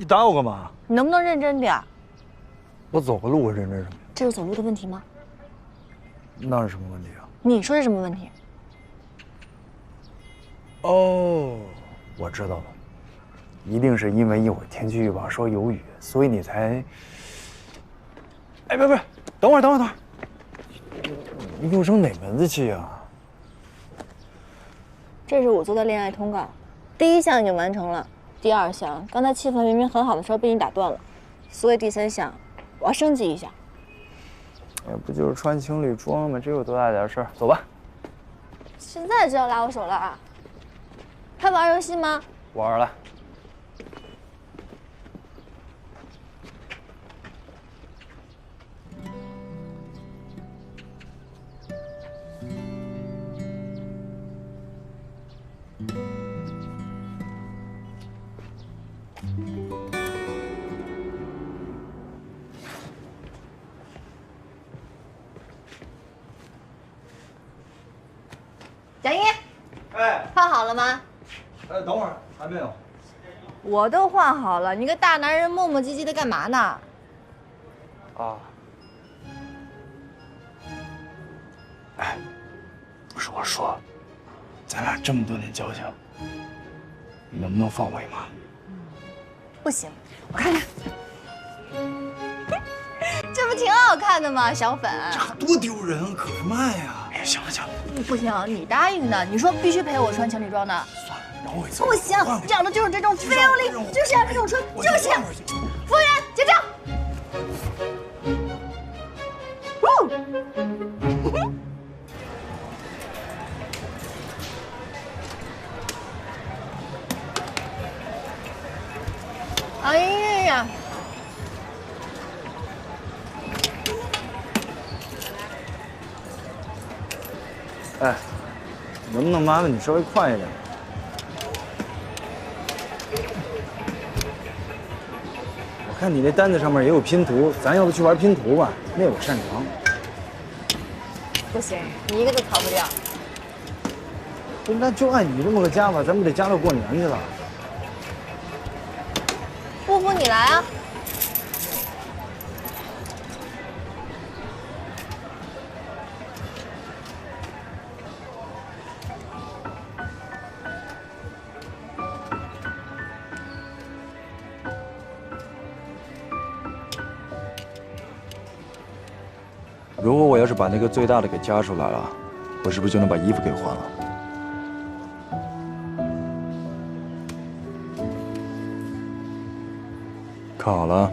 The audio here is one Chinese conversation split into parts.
你打我干嘛？你能不能认真点？我走个路，我认真什么？这是走路的问题吗？那是什么问题啊？你说是什么问题？哦，我知道了，一定是因为一会儿天气预报说有雨，所以你才……哎，不是，等会儿，你给我生哪门子气啊？这是我做的恋爱通告，第一项已经完成了，第二项刚才气氛明明很好的时候被你打断了，所以第三项我要升级一下。也不就是穿情侣装吗？这有多大点事儿？走吧。现在就要拉我手了啊？还玩游戏吗？玩了。贾英，哎，换好了吗？等会儿还没有。我都换好了，你个大男人磨磨唧唧的干嘛呢？啊。哎，不是我说，咱俩这么多年交情，你能不能放我一马？不行，我看看，这不挺好看的吗？小粉，这多丢人啊，可卖呀！哎，行了，不行，你答应的，你说必须陪我穿情侣装的。算了，饶我一次。不行，讲的就是这种非要力，就是要这种穿，就是要。服务员，结账。哎呀！哎，能不能麻烦你稍微快一点？我看你那单子上面也有拼图，咱要不去玩拼图吧？那我擅长。不行，你一个都逃不掉。不是，那就按你这么个加法，咱们得加到过年去了。不服你来啊！如果我要是把那个最大的给加出来了，我是不是就能把衣服给换了？看好了。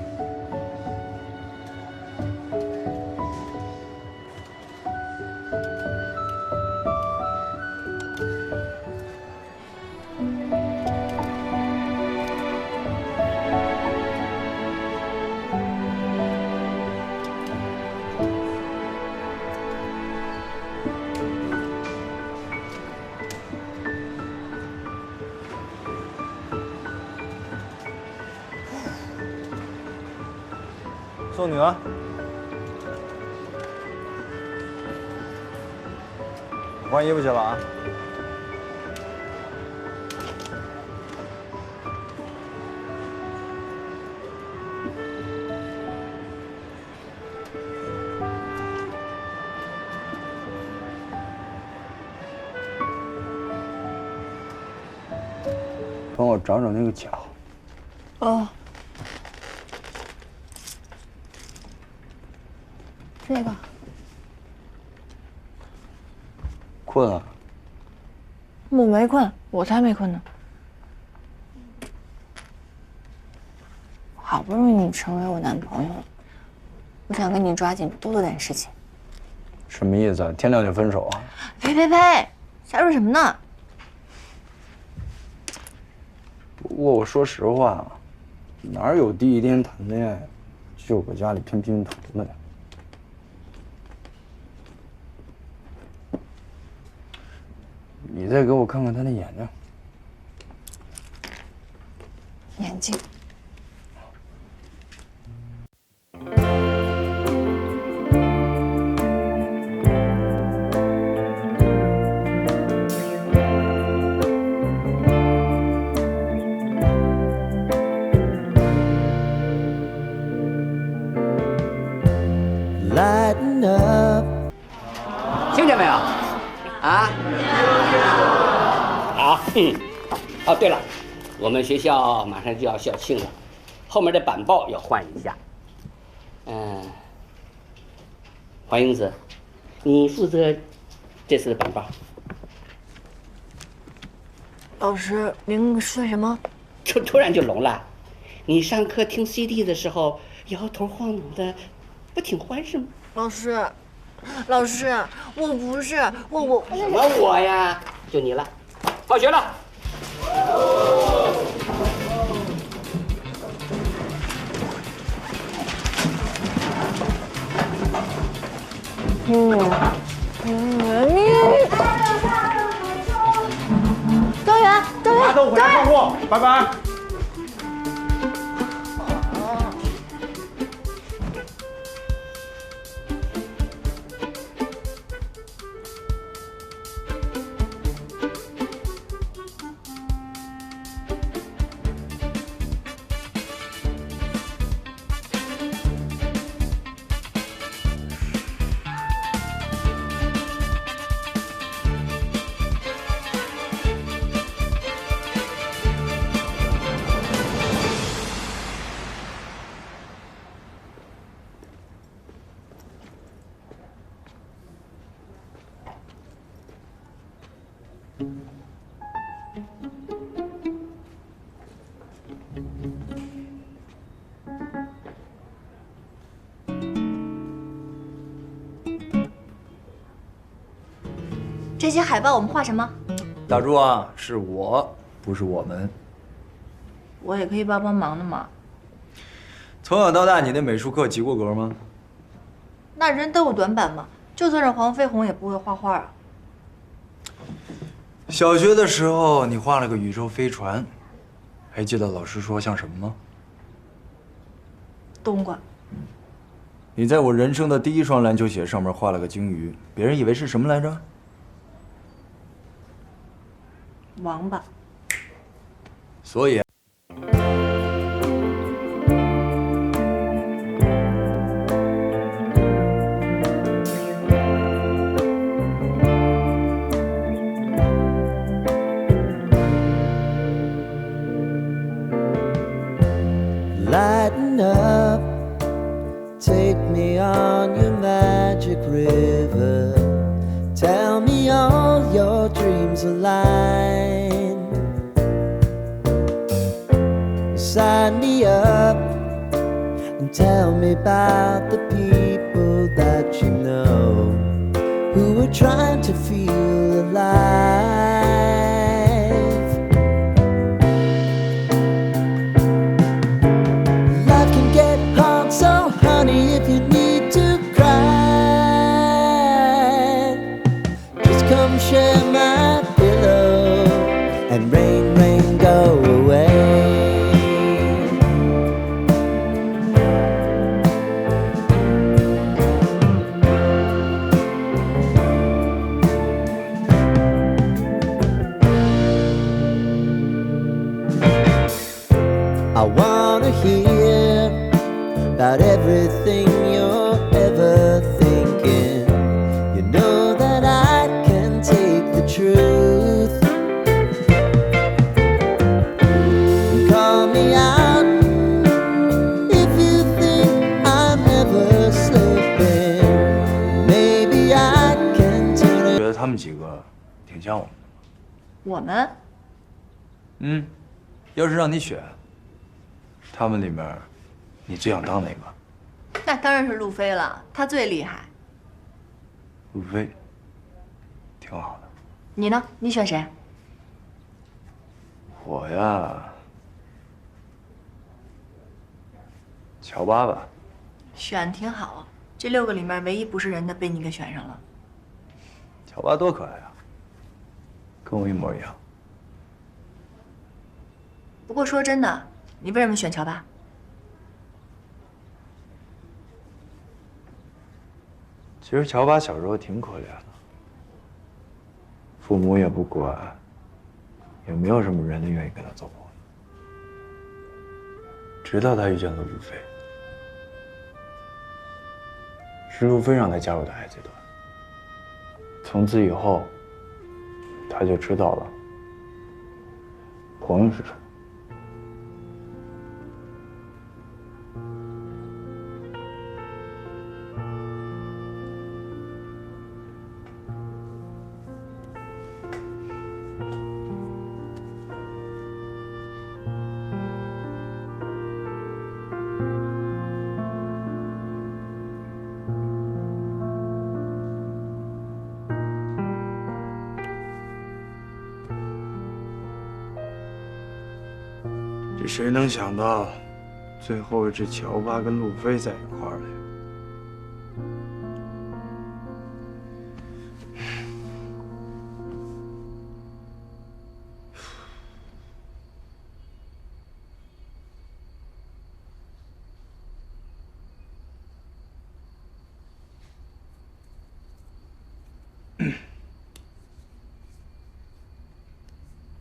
送你了。我换衣服去了啊。帮我找找那个脚。哦。这个困啊？我没困，我才没困呢。好不容易你成为我男朋友了，我想跟你抓紧多做点事情。什么意思啊？天亮就分手啊？呸！瞎说什么呢？不过我说实话，哪有第一天谈恋爱就搁家里拼拼图的呀？你再给我看看他那眼睛。眼睛。哦，对了，我们学校马上就要校庆了，后面的板报要换一下。黄英子，你负责这次的板报。老师，您说什么？突然就聋了。你上课听 CD 的时候摇头晃脑的，不挺欢是吗？老师，我不是我什么我呀？就你了。放学了。周元，大家都回来上课，拜拜。这些海报我们画什么？大柱啊，是我，不是我们。我也可以帮忙的嘛。从小到大，你的美术课及过格吗？那人都有短板嘛，就算是黄飞鸿也不会画画啊。小学的时候，你画了个宇宙飞船，还记得老师说像什么吗？冬瓜。你在我人生的第一双篮球鞋上面画了个鲸鱼，别人以为是什么来着？王八。所以。Lighten up, take me on your magic river. Tell me all your dreams align. Sign me up and tell me about the people that you know who are trying to feel alive. Life can get hard, so honey, if you need to cry, just come share my pillow and rain, rain, go away. I wanna hear about everything you're ever thinking. You know that I can take the truth. Call me out if you think I'm never slipping. Maybe I can turn it. 觉得他们几个挺像我们的。我们要是让你选，他们里面，你最想当哪个？那当然是路飞了，他最厉害。路飞，挺好的。你呢？你选谁？我呀，乔巴吧。选挺好，这6个里面唯一不是人的被你给选上了。乔巴多可爱啊，跟我一模一样。不过说真的，你为什么选乔巴？其实乔巴小时候挺可怜的，父母也不管，也没有什么人愿意跟他做朋友。直到他遇见了路飞，是路飞让他加入的海贼团。从此以后，他就知道了朋友是什么？这谁能想到，最后这乔巴跟路飞在一块儿了呀？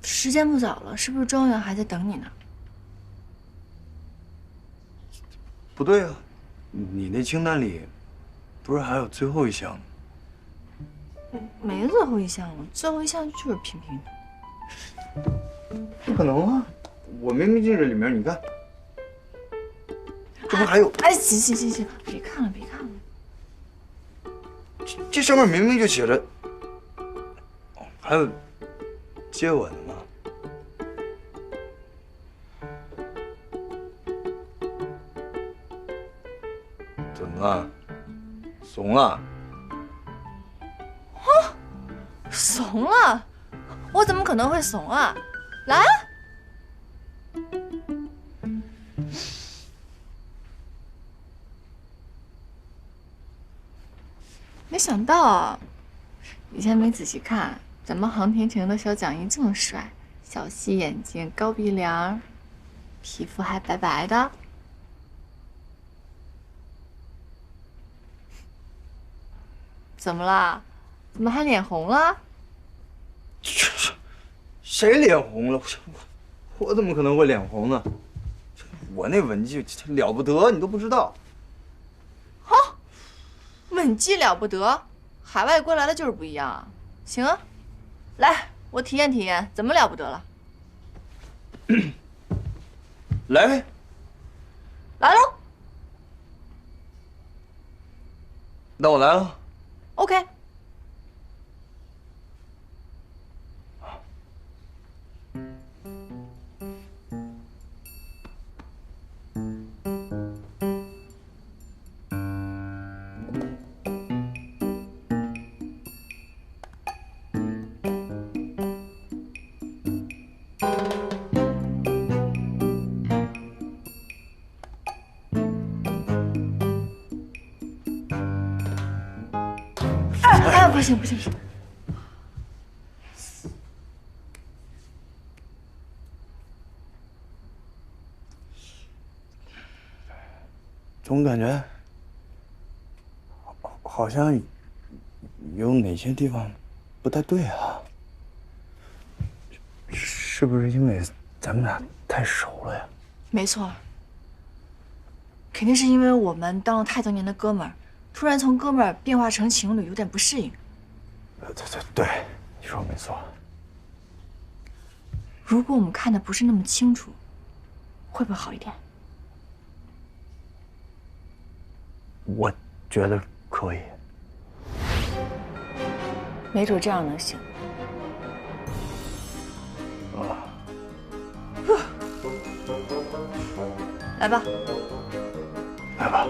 时间不早了，是不是庄园还在等你呢？不对啊，你那清单里不是还有最后一项吗？没最后一项了，最后一项就是平平的。不可能啊！我明明记着里面，你看，这不还有？哎，行，别看了，别看了。这上面明明就写着，还有接吻呢。怎么了？怂了？怂了？我怎么可能会怂啊？来啊！没想到啊，以前没仔细看，咱们航天城的小蒋一这么帅，小细眼睛，高鼻梁，皮肤还白白的。怎么了？怎么还脸红了？谁脸红了？我怎么可能会脸红呢？我那吻技了不得，你都不知道。吻技了不得，海外归来的就是不一样啊！行啊，来，我体验体验，怎么了不得了？来呗，来喽那我来了。 ，OK。哎，不行不行不行！总感觉好像有哪些地方不太对啊？是不是因为咱们俩太熟了呀？没错，肯定是因为我们当了太多年的哥们儿，突然从哥们儿变化成情侣，有点不适应。对，你说没错。如果我们看的不是那么清楚，会不会好一点？我觉得可以。没准这样能行。来吧。来吧。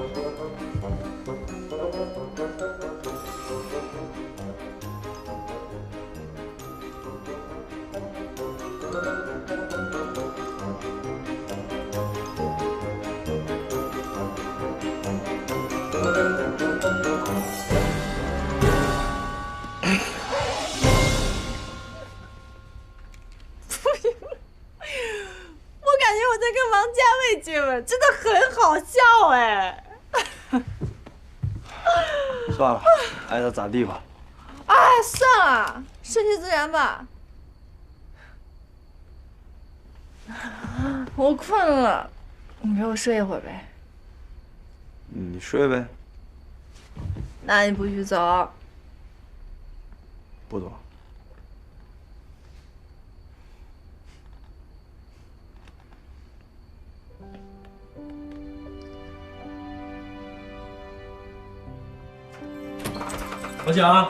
跟王家卫接吻，真的很好笑哎！算了，爱他咋地吧。哎，算了，顺其自然吧。我困了，你陪我睡一会儿呗。你睡呗。那你不许走。不走。老蒋。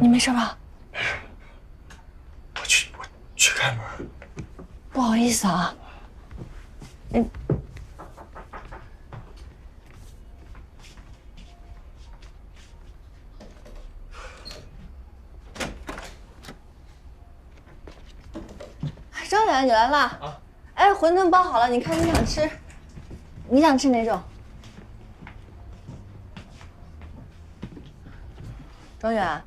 你没事吧？我去开门。不好意思啊。张远，你来了啊！哎，馄饨包好了，你看你想吃，你想吃哪种？张远，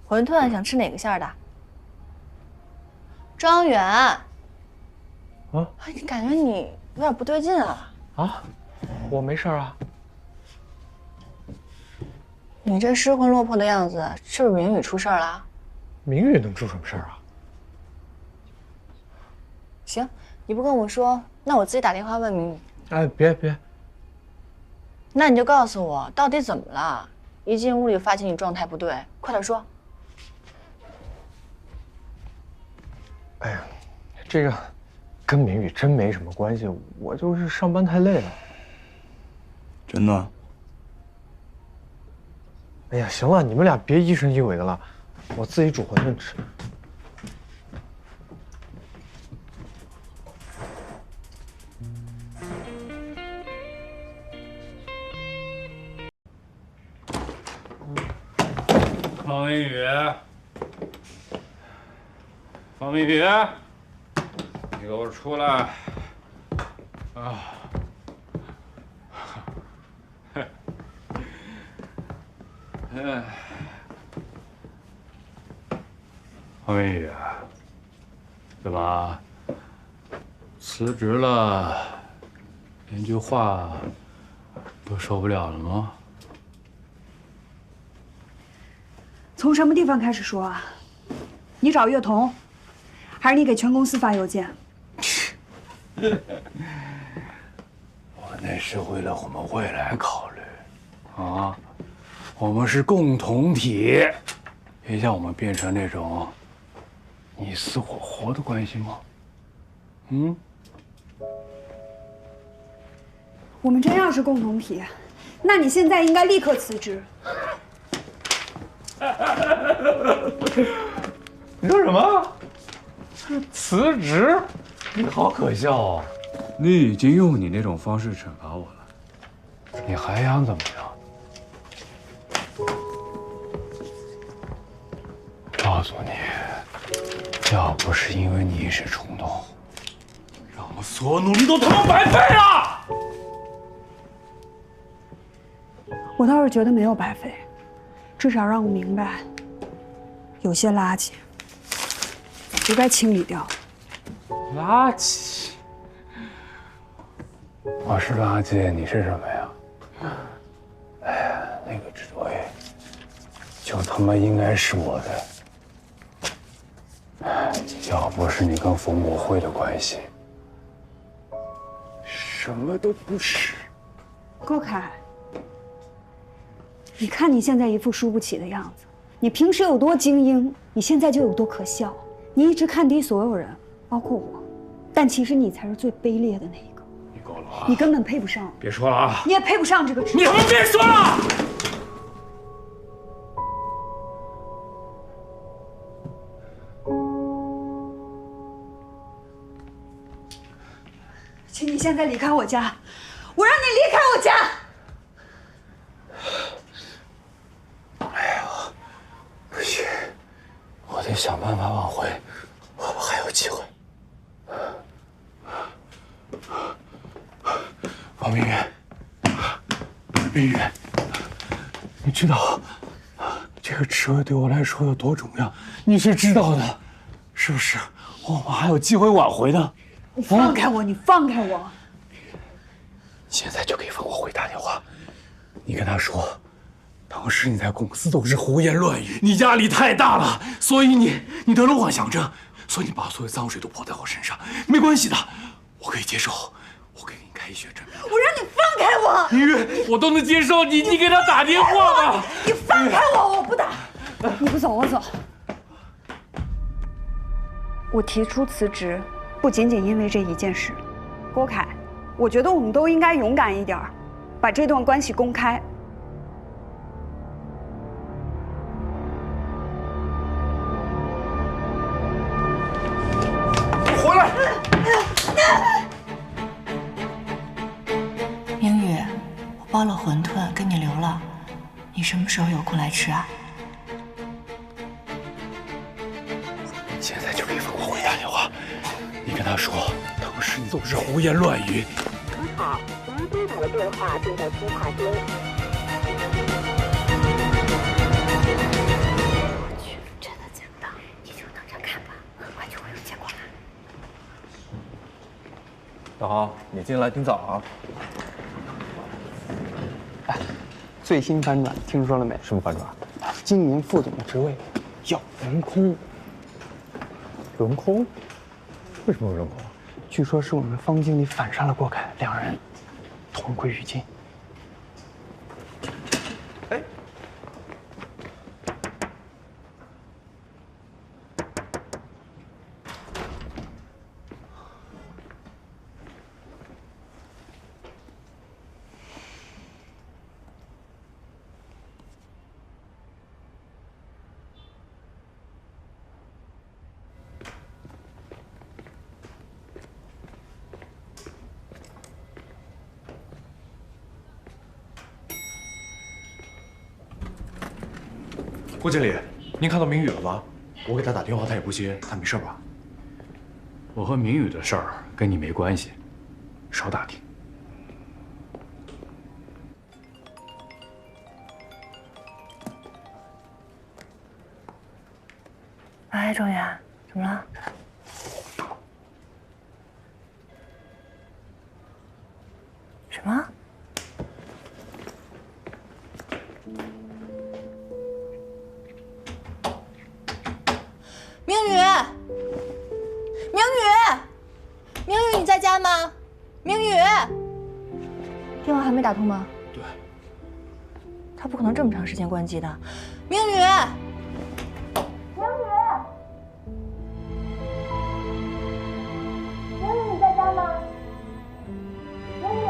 馄饨想吃哪个馅儿的？张远，啊，你感觉你有点不对劲啊？啊，我没事啊。你这失魂落魄的样子，是不是明宇出事儿了？明宇能出什么事儿啊？行，你不跟我说，那我自己打电话问明宇。哎，别，那你就告诉我到底怎么了？一进屋里发现你状态不对，快点说。哎呀，这个跟明宇真没什么关系，我就是上班太累了。真的？哎呀，行了，你们俩别疑神疑鬼的了，我自己煮馄饨吃。方明宇，方明宇，你给我出来！啊！方明宇，怎么辞职了，连句话都受不了了吗？从什么地方开始说啊？你找岳彤，还是你给全公司发邮件？我那是为了我们未来考虑，啊，我们是共同体，别像我们变成那种你死我活的关系吗？我们真要是共同体，那你现在应该立刻辞职。你说什么？辞职？你好可笑哦！你已经用你那种方式惩罚我了，你还想怎么样？告诉你，要不是因为你一时冲动，让我所有努力都他妈白费了。我倒是觉得没有白费，至少让我明白，有些垃圾早就该清理掉。垃圾？我是垃圾，你是什么呀？哎呀，那个职位就他妈应该是我的。要不是你跟冯国辉的关系，什么都不是。郭凯，你看你现在一副输不起的样子，你平时有多精英，你现在就有多可笑。你一直看低所有人，包括我，但其实你才是最卑劣的那一个。你够了啊！你根本配不上，别说了啊！你也配不上这个职位。你他妈别说了！请你现在离开我家，我让你离开我家。不行，我得想办法挽回，我还有机会。王明远，明远，你知道这个职位对我来说有多重要？你是知道的，是不是？我们还有机会挽回的。你放开我！你放开我！现在就给冯国辉打电话，你跟他说，当时你在公司都是胡言乱语，你压力太大了，所以你得了妄想症，所以你把所有脏水都泼在我身上。没关系的，我可以接受，我给你开医学证明。我让你放开我！明月，我都能接受，你给他打电话吧。你放开我！我不打。你不走，我走。我提出辞职，不仅仅因为这一件事。郭凯，我觉得我们都应该勇敢一点，把这段关系公开。回来！明宇，我包了馄饨给你留了，你什么时候有空来吃啊？现在就给冯国辉打电话，你跟他说，当时你都是胡言乱语。您好，您拨打的电话正在通话中。我去，真的假的？你就等着看吧，很快就会有结果了。大豪，你进来挺早啊。哎，最新反转听说了没？什么反转？今年副总的职位要轮空。轮空？为什么会轮空？据说是我们方经理反杀了郭凯，两人同归于尽。哎，郭经理，您看到明宇了吗？我给他打电话，他也不接，他没事吧？我和明宇的事儿跟你没关系，少打听。哎，周远，怎么了？什么？明宇，明宇，明宇，你在家吗？明宇，电话还没打通吗？对。他不可能这么长时间关机的。明宇，明宇，明宇，你在家吗？明宇，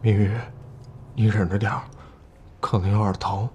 明宇，你忍着点儿，可能有点疼。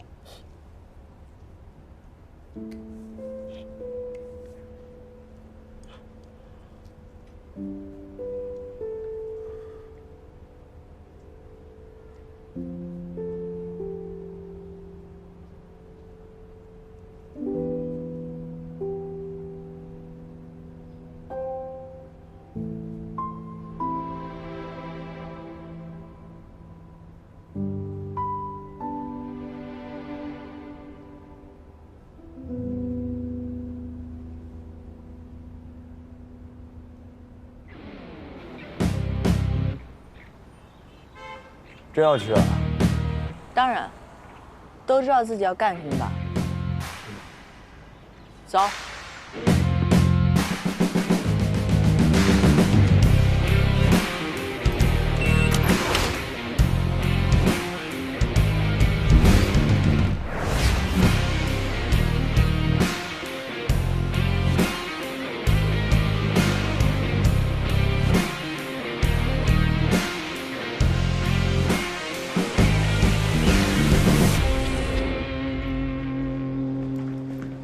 真要去啊？当然，都知道自己要干什么吧？走。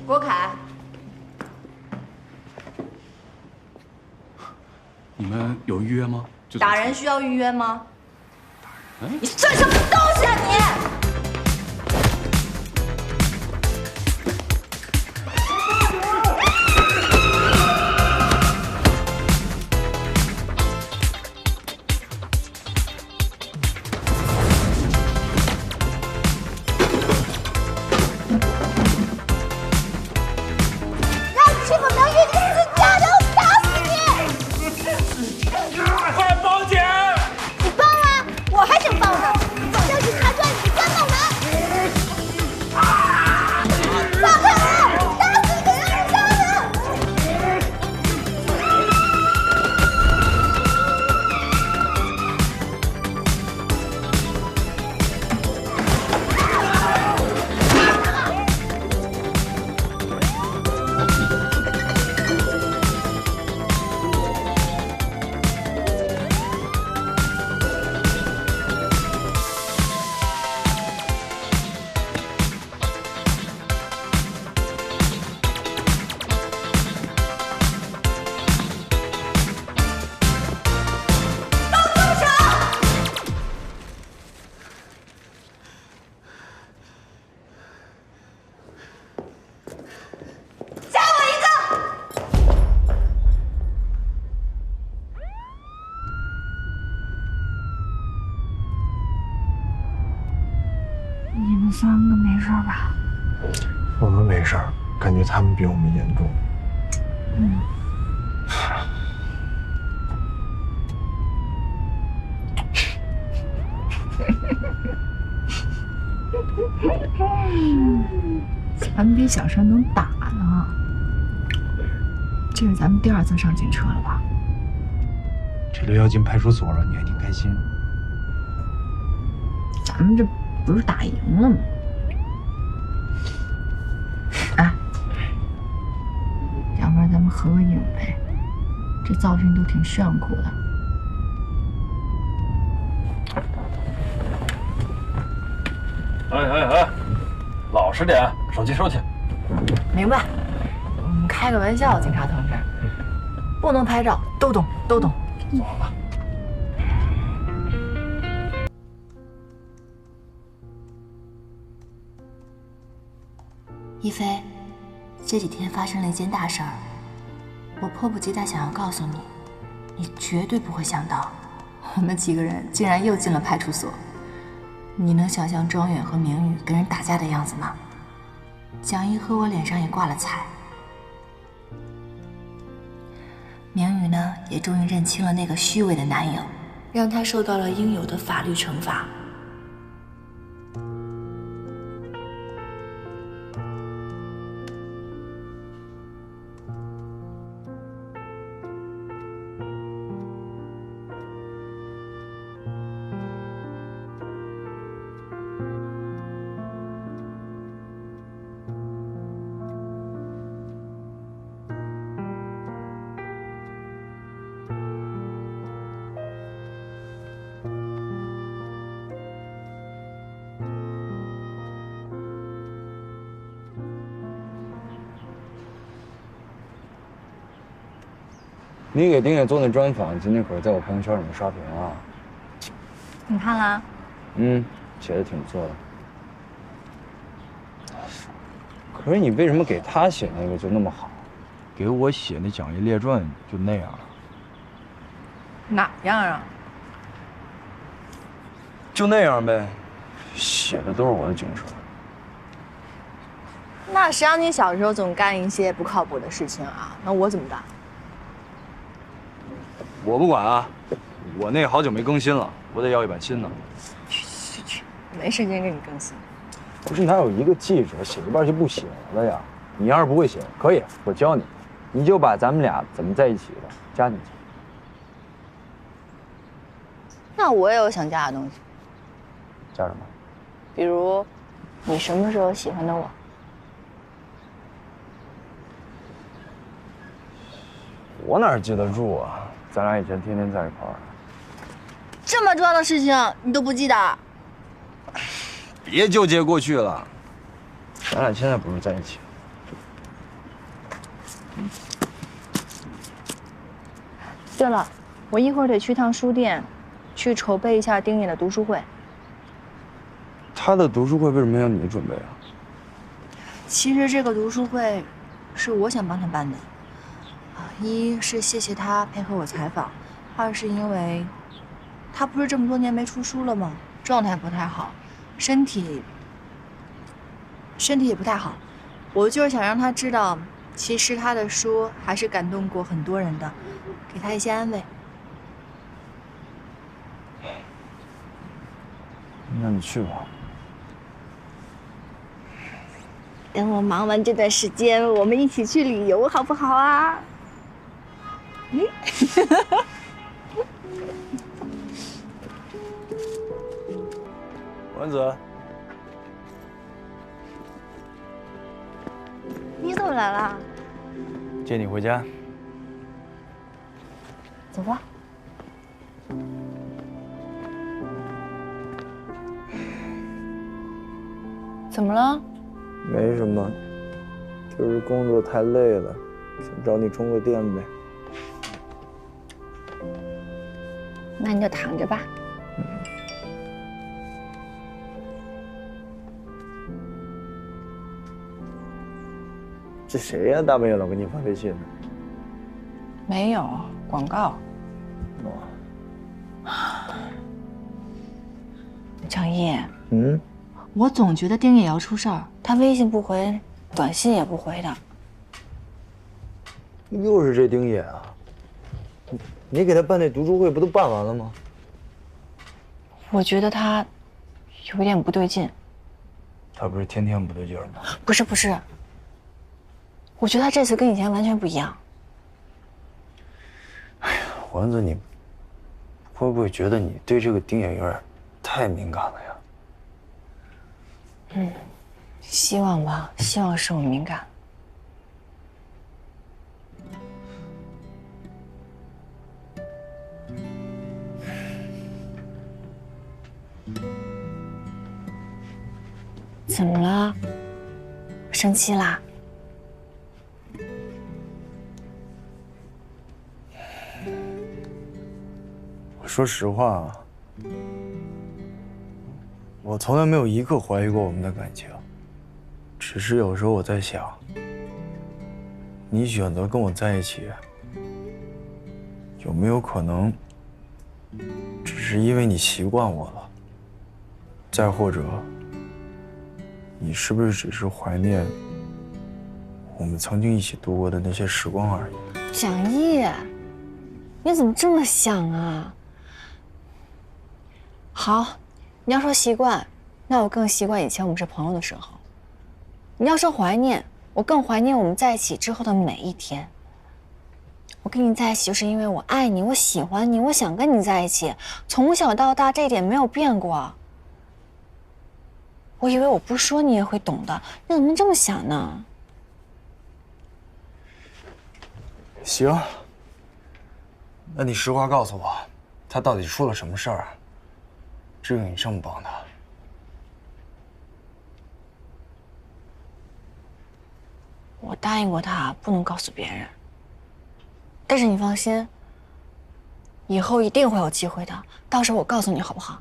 郭凯，你们有预约吗？打人需要预约吗？哎，你算什么东西啊你！你们三个没事吧？我们没事儿，感觉他们比我们严重。嗯。咱们比小山能打呢。这是咱们第2次上警车了吧？这都要进派出所了，你还挺开心？咱们这不是打赢了吗？哎，要不然咱们合个影呗？这造型都挺炫酷的。哎，老实点，手机收起。明白。开个玩笑，警察同志，不能拍照，都懂。走吧。一菲，这几天发生了一件大事儿，我迫不及待想要告诉你，你绝对不会想到，我们几个人竟然又进了派出所。你能想象庄远和明宇跟人打架的样子吗？蒋一和我脸上也挂了彩。明宇呢，也终于认清了那个虚伪的男友，让他受到了应有的法律惩罚。你给丁野做那专访，今天可是在我朋友圈里面刷屏啊。你看了？写的挺不错的。可是你为什么给他写那个就那么好，给我写那讲义列传就那样？哪样啊？就那样呗，写的都是我的囧事。那谁让你小时候总干一些不靠谱的事情啊？那我怎么办？我不管啊，我那好久没更新了，我得要一版新的。去，没时间给你更新。不是哪有一个记者写一半就不写了呀？你要是不会写，可以，我教你，你就把咱们俩怎么在一起的加进去。那我也有想加的东西，加什么？比如，你什么时候喜欢的我？我哪记得住啊？咱俩以前天天在一块儿。这么重要的事情你都不记得？别纠结过去了，咱俩现在不是在一起。对了，我一会儿得去趟书店，去筹备一下丁野的读书会。他的读书会为什么要你准备啊？其实这个读书会是我想帮他办的，一是谢谢他配合我采访，二是因为他不是这么多年没出书了吗？状态不太好，身体也不太好。我就是想让他知道，其实他的书还是感动过很多人的，给他一些安慰。那你去吧。等我忙完这段时间，我们一起去旅游，好不好啊？丸子，你怎么来了？接你回家。走吧。怎么了？没什么，就是工作太累了，想找你充个电呗。那你就躺着吧。这谁呀？大半夜老给你发微信呢？没有广告。张毅，我总觉得丁野要出事儿，他微信不回，短信也不回的。又是这丁野啊！你给他办那读书会不都办完了吗？我觉得他有点不对劲。他不是天天不对劲儿吗？不是，我觉得他这次跟以前完全不一样。丸子，你会不会觉得你对这个丁野有点太敏感了呀？希望吧，希望是我敏感。怎么了？生气啦？我说实话，我从来没有一刻怀疑过我们的感情，只是有时候我在想，你选择跟我在一起，有没有可能，只是因为你习惯我了？再或者，你是不是只是怀念我们曾经一起度过的那些时光而已？蒋毅，你怎么这么想啊？好，你要说习惯，那我更习惯以前我们是朋友的时候。你要说怀念，我更怀念我们在一起之后的每一天。我跟你在一起就是因为我爱你，我喜欢你，我想跟你在一起，从小到大这一点没有变过。我以为我不说你也会懂的，你怎么这么想呢？行，那你实话告诉我，他到底出了什么事儿，至于你这么帮他？我答应过他不能告诉别人。但是你放心，以后一定会有机会的，到时候我告诉你好不好？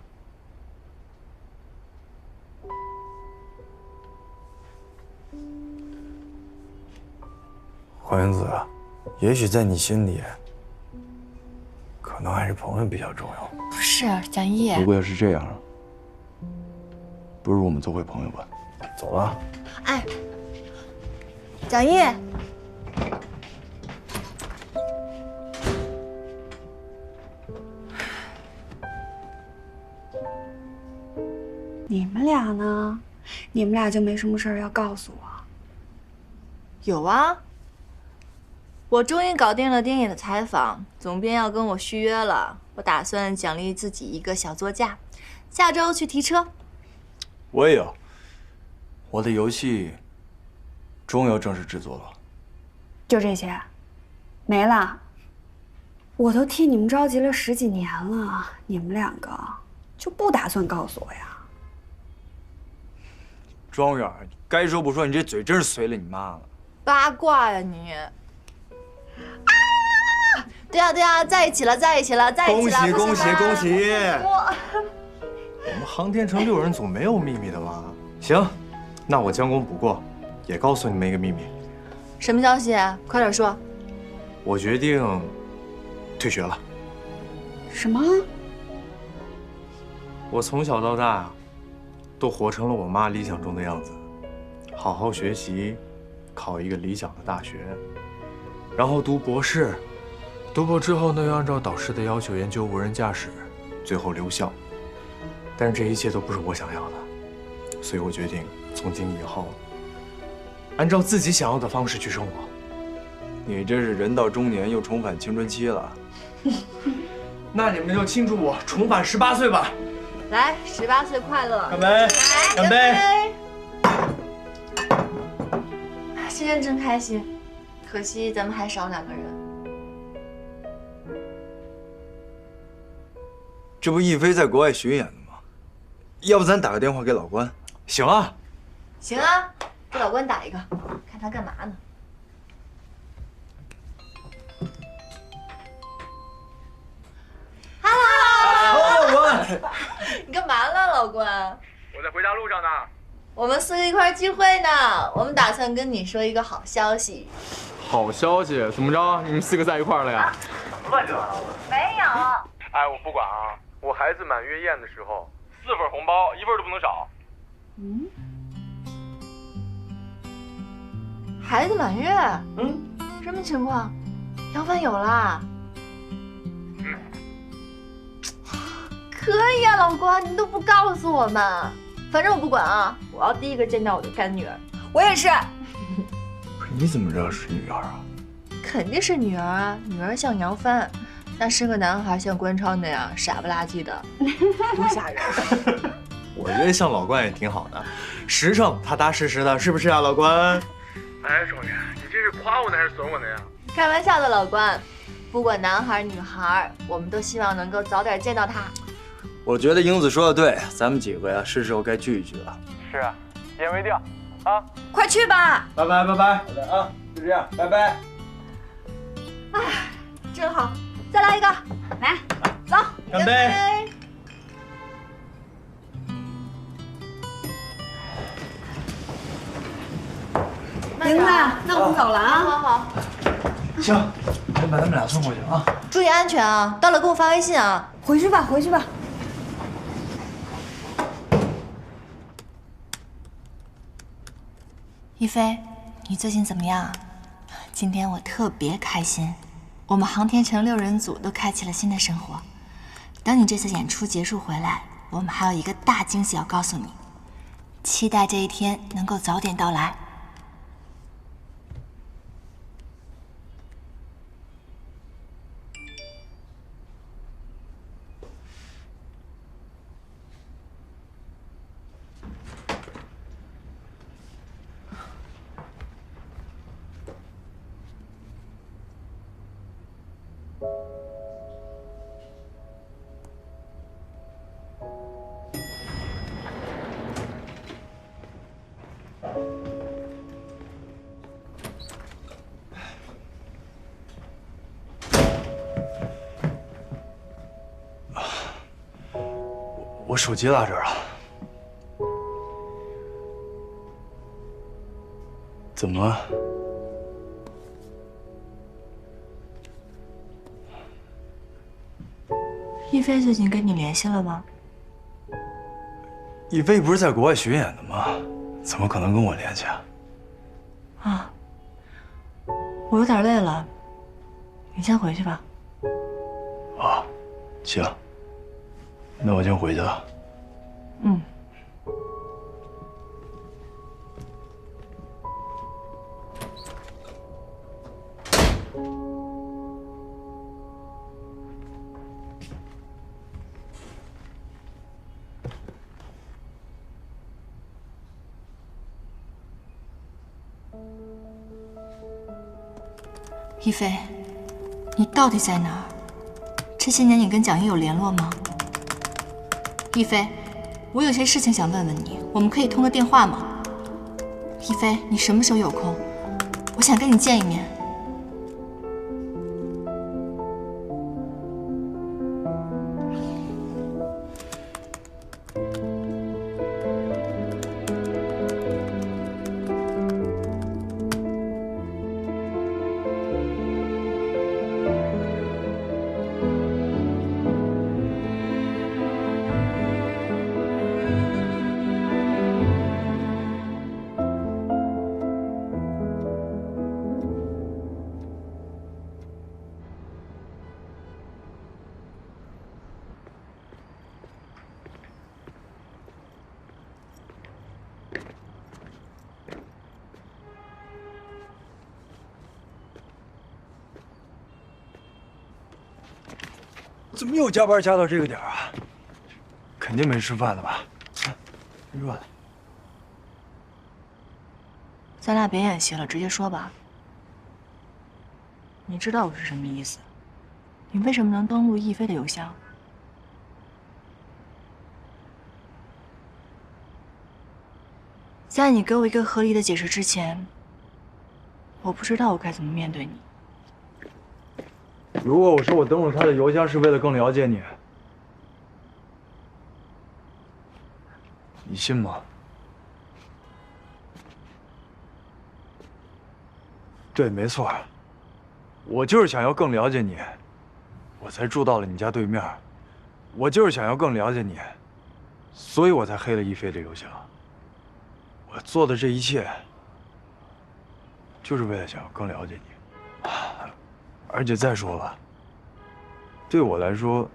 黄英子，也许在你心里，可能还是朋友比较重要。不是，蒋一。如果要是这样，不如我们做回朋友吧。走了。哎，蒋一。你们俩呢？你们俩就没什么事儿要告诉我？有啊，我终于搞定了电影的采访，总编要跟我续约了，我打算奖励自己一个小座驾，下周去提车。我也有，我的游戏终于要正式制作了。就这些，没了。我都替你们着急了10几年了，你们两个就不打算告诉我呀？庄园，你该说不说，你这嘴真是随了你妈了。八卦呀你！啊！对呀对呀，在一起了，在一起了，在一起了！恭喜恭喜！我们航天城6人组没有秘密的吗？行，那我将功补过，也告诉你们一个秘密。什么消息？快点说！我决定退学了。什么？我从小到大，都活成了我妈理想中的样子，好好学习，考一个理想的大学，然后读博士，读博之后呢，又按照导师的要求研究无人驾驶，最后留校。但是这一切都不是我想要的，所以我决定从今以后，按照自己想要的方式去生活。你这是人到中年又重返青春期了。那你们就庆祝我重返18岁吧！来，18岁快乐！干杯！干杯！今天真开心，可惜咱们还少2个人。这不亦菲在国外巡演呢吗？要不咱打个电话给老关？行啊，行啊，给老关打一个，看他干嘛呢。Hello， 老关，你干嘛呢，老关？我在回家路上呢。我们4个一块聚会呢，我们打算跟你说一个好消息。好消息？怎么着？你们4个在一块儿了呀？乱着。没有。哎，我不管啊，我孩子满月宴的时候，4份红包，1份都不能少。嗯。孩子满月？什么情况？杨帆有啦？可以啊，老关，你都不告诉我们。反正我不管啊，我要第一个见到我的干女儿。我也是。不是，你怎么知道是女儿啊？肯定是女儿啊，女儿像杨帆，那是个男孩像关超那样傻不拉几的，多吓人。我觉得像老关也挺好的，实诚、踏踏实实的，是不是啊，老关？哎，庄园，你这是夸我呢还是损我呢呀？开玩笑的，老关。不管男孩女孩，我们都希望能够早点见到他。我觉得英子说的对，咱们几个呀，是时候该聚一聚了。是啊，一言为定啊！快去吧。拜拜拜拜。好的啊，就这样，拜拜。哎，真好，再来一个，来，走，干杯。玲子，那我们走了啊。好好。行，先把他们俩送过去啊。注意安全啊！到了给我发微信啊。回去吧，回去吧。一菲，你最近怎么样？今天我特别开心，我们航天城6人组都开启了新的生活。等你这次演出结束回来，我们还有一个大惊喜要告诉你，期待这一天能够早点到来。我手机落这儿了。怎么了？亦菲最近跟你联系了吗？亦菲不是在国外巡演的吗？怎么可能跟我联系啊？啊，我有点累了，你先回去吧。啊，行，那我先回去了。嗯。亦菲，你到底在哪儿？这些年你跟蒋一有联络吗？亦菲，我有些事情想问问你，我们可以通个电话吗？亦菲，你什么时候有空？我想跟你见一面。怎么又加班加到这个点儿啊？肯定没吃饭的吧？热的。咱俩别演戏了，直接说吧。你知道我是什么意思？你为什么能登录亦菲的邮箱？在你给我一个合理的解释之前，我不知道我该怎么面对你。如果我说我登录他的邮箱是为了更了解你，你信吗？对，没错，我就是想要更了解你，我才住到了你家对面。我就是想要更了解你，所以我才黑了亦菲的邮箱。我做的这一切，就是为了想要更了解你。而且再说了，对我来说，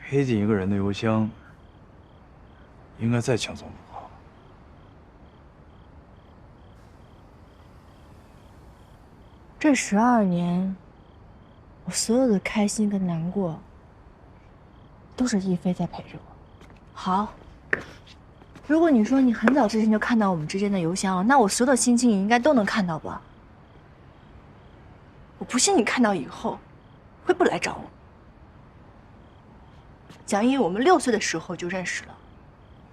黑进一个人的邮箱，应该再轻松不过。这12年，我所有的开心跟难过，都是亦菲在陪着我。好，如果你说你很早之前就看到我们之间的邮箱，那我所有的心情你应该都能看到吧？我不信你看到以后，会不来找我。蒋一，我们6岁的时候就认识了，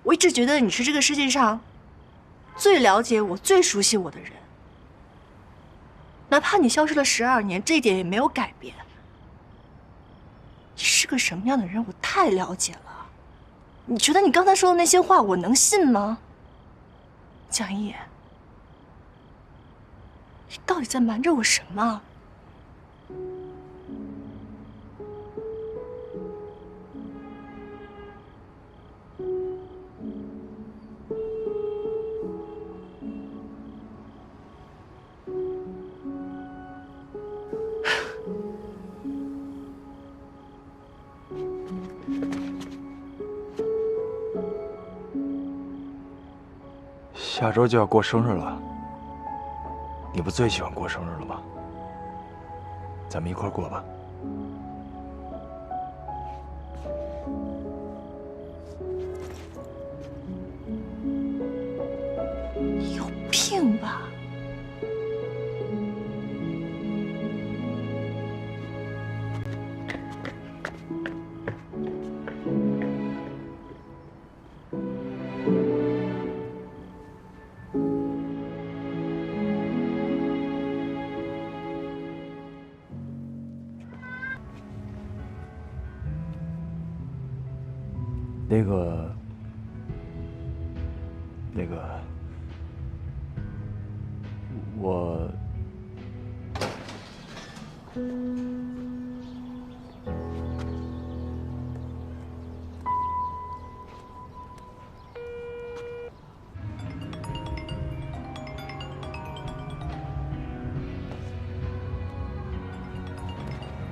我一直觉得你是这个世界上最了解我、最熟悉我的人。哪怕你消失了12年，这一点也没有改变。你是个什么样的人，我太了解了。你觉得你刚才说的那些话，我能信吗？蒋一，你到底在瞒着我什么？下周就要过生日了，你不最喜欢过生日了吗？咱们一块儿过吧。你有病吧？那个，我。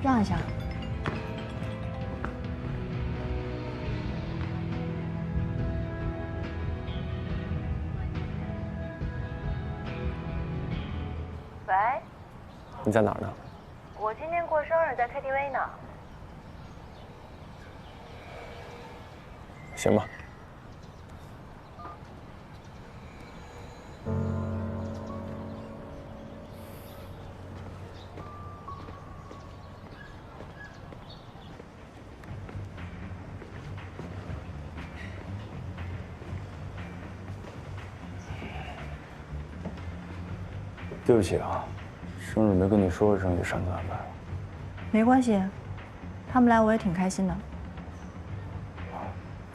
让一下。喂，你在哪儿呢？我今天过生日，在 KTV 呢。行吧。对不起啊，生日没跟你说一声就擅自安排了。没关系，他们来我也挺开心的。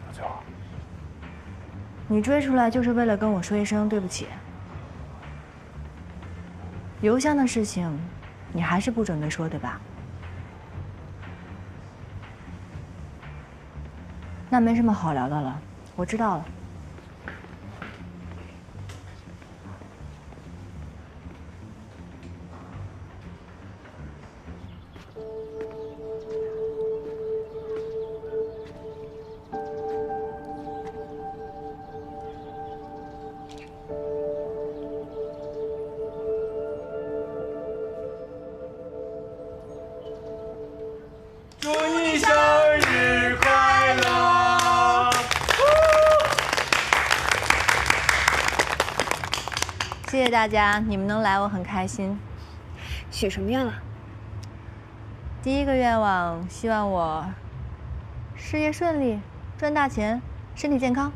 那就好。你追出来就是为了跟我说一声对不起。邮箱的事情，你还是不准备说对吧？那没什么好聊的了，我知道了。祝你生日快乐！谢谢大家，你们能来我很开心。许什么愿了？第一个愿望，希望我事业顺利，赚大钱，身体健康。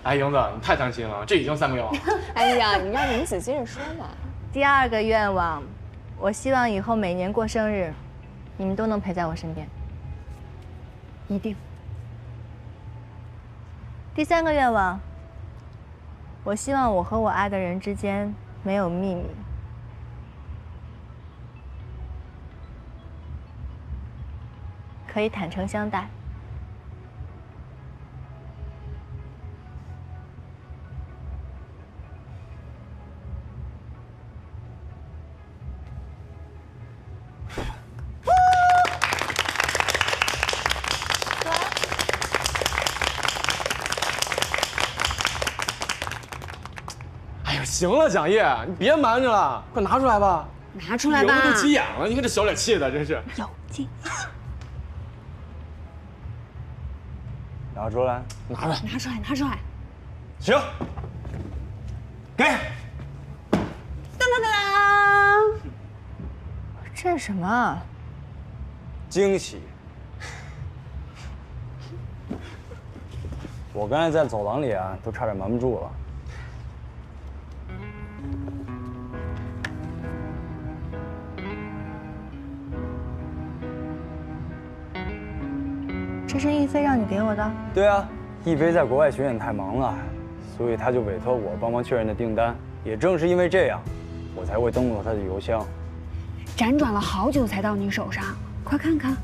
哎，英子，你太贪心了，这已经3个愿望了。哎呀，你让林子接着说嘛。第二个愿望，我希望以后每年过生日，你们都能陪在我身边。一定。第三个愿望，我希望我和我爱的人之间没有秘密。可以坦诚相待。哎呀，行了，蒋叶，你别瞒着了，快拿出来吧。拿出来吧。都急眼了，你看这小脸气的，真是。有惊喜。拿出来，拿出来，拿出来，拿出来。行，给。当当当！这是什么？惊喜。我刚才在走廊里啊，都差点瞒不住了。这是亦菲让你给我的？对啊，亦菲在国外巡演太忙了，所以他就委托我帮忙确认的订单。也正是因为这样，我才会登录他的邮箱。辗转了好久才到你手上，快看看。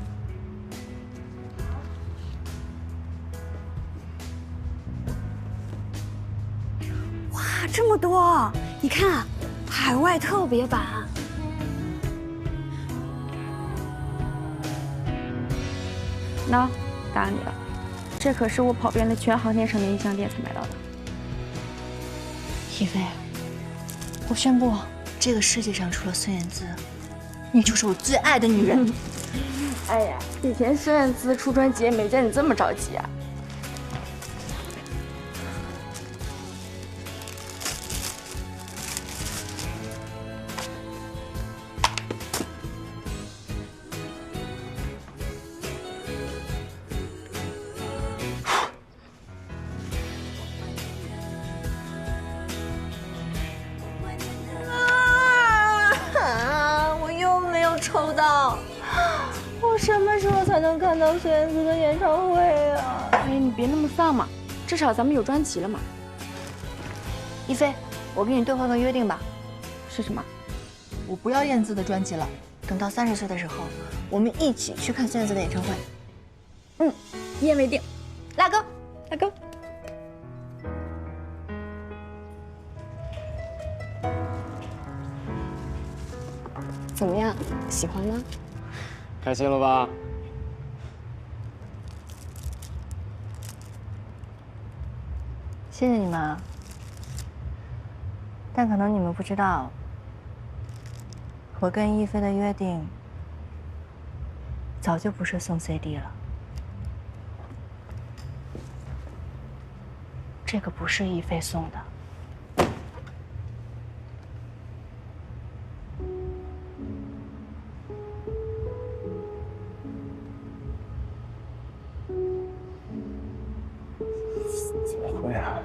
哇，这么多！你看，海外特别版。那。答应你了，这可是我跑遍了全航天城的音像店才买到的。亦菲，我宣布，这个世界上除了孙燕姿，你就是我最爱的女人。哎呀，以前孙燕姿出专辑也没见你这么着急啊。抽到，我什么时候才能看到孙燕姿的演唱会啊？哎，你别那么丧嘛，至少咱们有专辑了嘛。一菲，我跟你兑换个约定吧。是什么？我不要燕姿的专辑了，等到30岁的时候，我们一起去看孙燕姿的演唱会。一言为定。拉钩，拉钩。怎么样？喜欢吗？开心了吧？谢谢你们啊，但可能你们不知道，我跟一菲的约定早就不是送 CD 了。这个不是一菲送的。怎么会啊？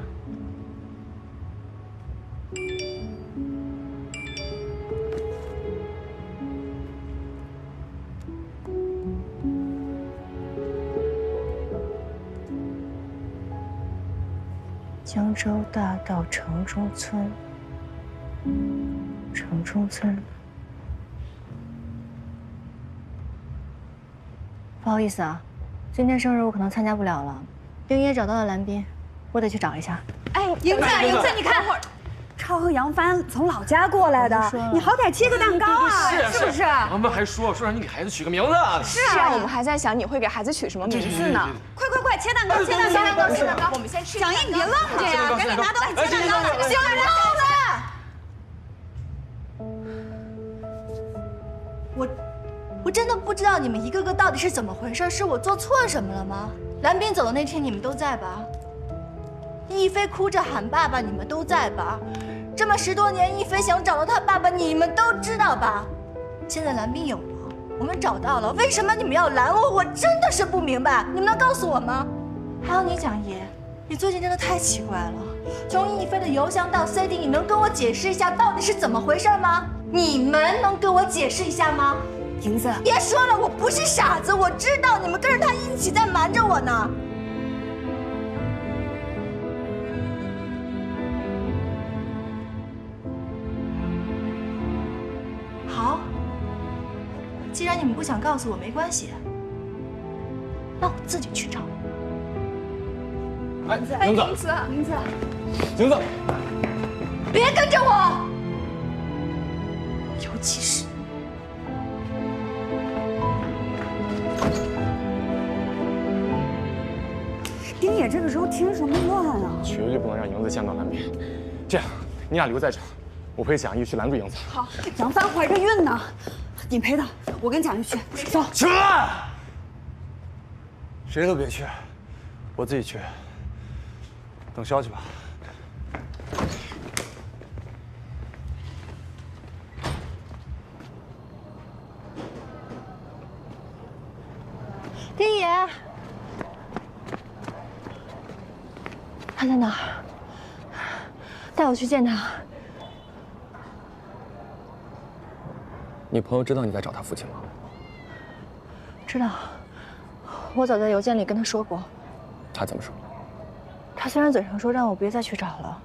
江州大道城中村，城中村。不好意思啊，今天生日我可能参加不了了。丁爷找到了蓝斌，我得去找一下。哎，英子，你看，超和杨帆从老家过来的，你好歹切个蛋糕啊，是不是？我们还说让你给孩子取个名字。是啊，我们还在想你会给孩子取什么名字呢。快，切蛋糕，切蛋糕！我们先吃。蒋毅，你别愣着呀，赶紧拿刀来切蛋糕！行了，我真的不知道你们一个个到底是怎么回事，是我做错什么了吗？蓝斌走的那天你们都在吧？一菲哭着喊爸爸，你们都在吧？这么10多年，一菲想找到她爸爸，你们都知道吧？现在蓝斌有了，我们找到了，为什么你们要拦我？我真的是不明白，你们能告诉我吗？还有你蒋毅，你最近真的太奇怪了。从一菲的邮箱到 CD， 你能跟我解释一下到底是怎么回事吗？你们能跟我解释一下吗？婷子，别说了，我不是傻子，我知道你们跟着他一起在瞒着我呢。好，既然你们不想告诉我，没关系，那我自己去找。哎，英子，英子，别跟着我，尤其是。丁野这个时候添什么乱啊？绝对不能让莹子见到蓝斌。这样，你俩留在这儿，我陪蒋毅去拦住莹子。好，杨帆怀着孕呢，你陪她，我跟蒋毅去。走，去！谁都别去，我自己去。等消息吧。丁爷。他在哪儿？带我去见他。你朋友知道你在找他父亲吗？知道，我早在邮件里跟他说过。他怎么说？他虽然嘴上说让我别再去找了，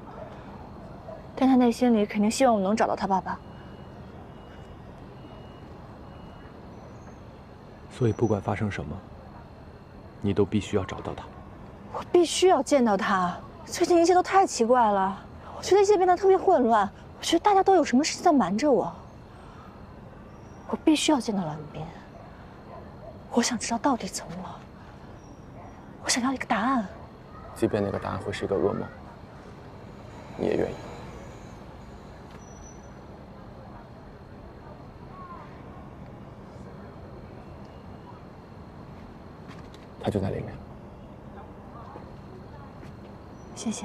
但他内心里肯定希望我能找到他爸爸。所以不管发生什么，你都必须要找到他。我必须要见到他。最近一切都太奇怪了，我觉得一切变得特别混乱。我觉得大家都有什么事情在瞒着我。我必须要见到蓝斌。我想知道到底怎么了。我想要一个答案。即便那个答案会是一个噩梦，你也愿意。他就在里面。谢谢。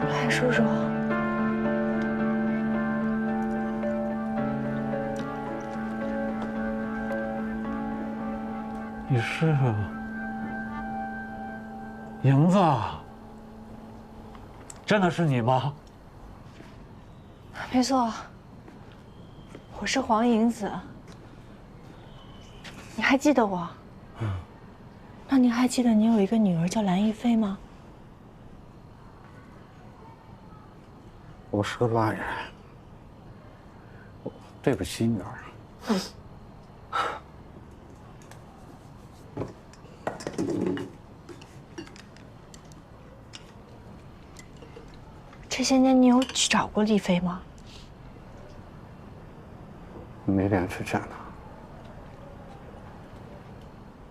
赖叔叔，你是莹子？真的是你吗？没错，我是黄莹子。你还记得我？嗯。那您还记得您有一个女儿叫蓝亦菲吗？我是个烂人，对不起女儿。这些年你有去找过丽菲吗？没脸去见她。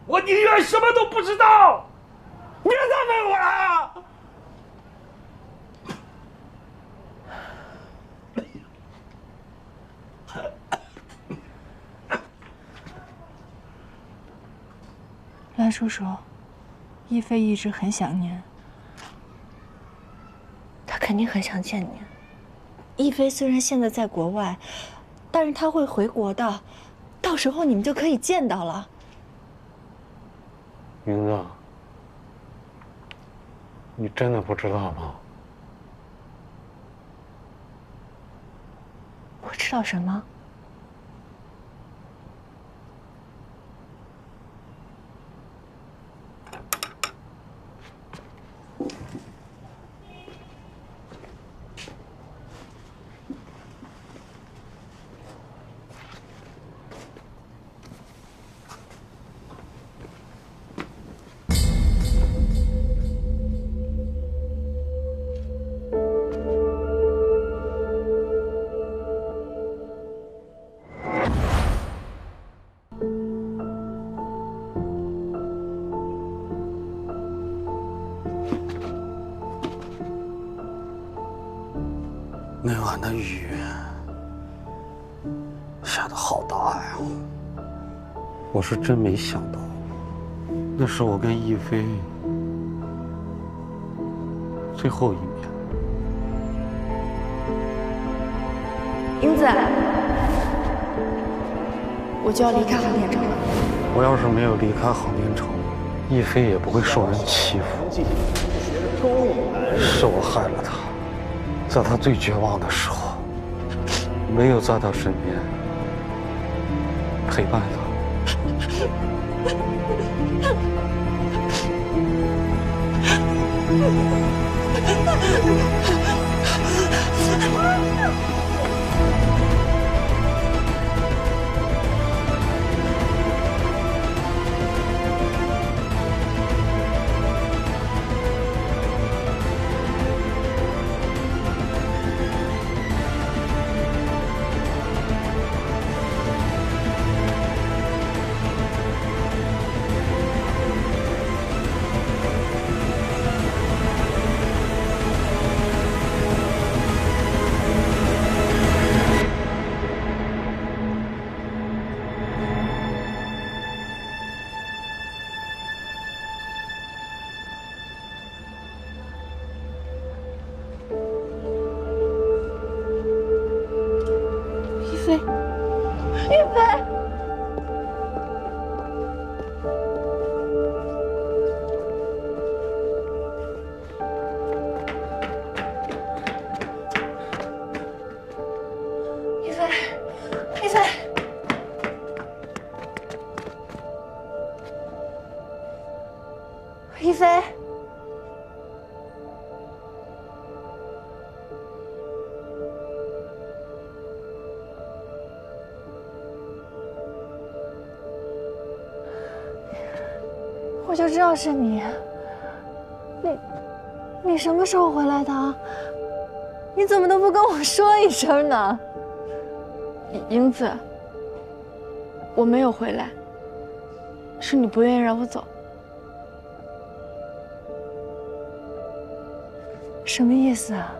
我宁愿什么都不知道，别再问我了。蓝叔叔，亦菲一直很想念，她肯定很想见你。亦菲虽然现在在国外，但是她会回国的，到时候你们就可以见到了。莹子，你真的不知道吗？我知道什么？那晚的雨下得好大呀！我是真没想到，那是我跟亦菲最后一面。英子，我就要离开航天城了。我要是没有离开航天城，亦菲也不会受人欺负。是我害了她。在他最绝望的时候，没有在他身边陪伴他。亦菲，我就知道是你。你什么时候回来的？你怎么都不跟我说一声呢？英子，我没有回来，是你不愿意让我走。什么意思啊？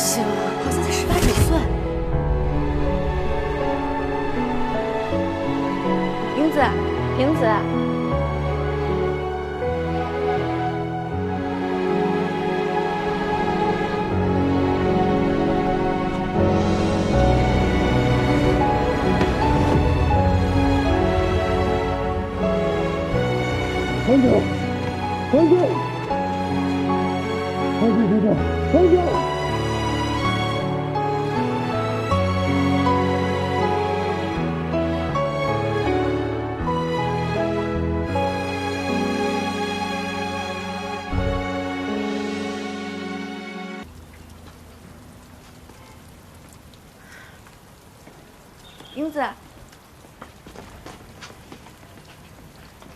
行了，好像才18、19岁。英子，英子。黄总，黄总，黄总。英子，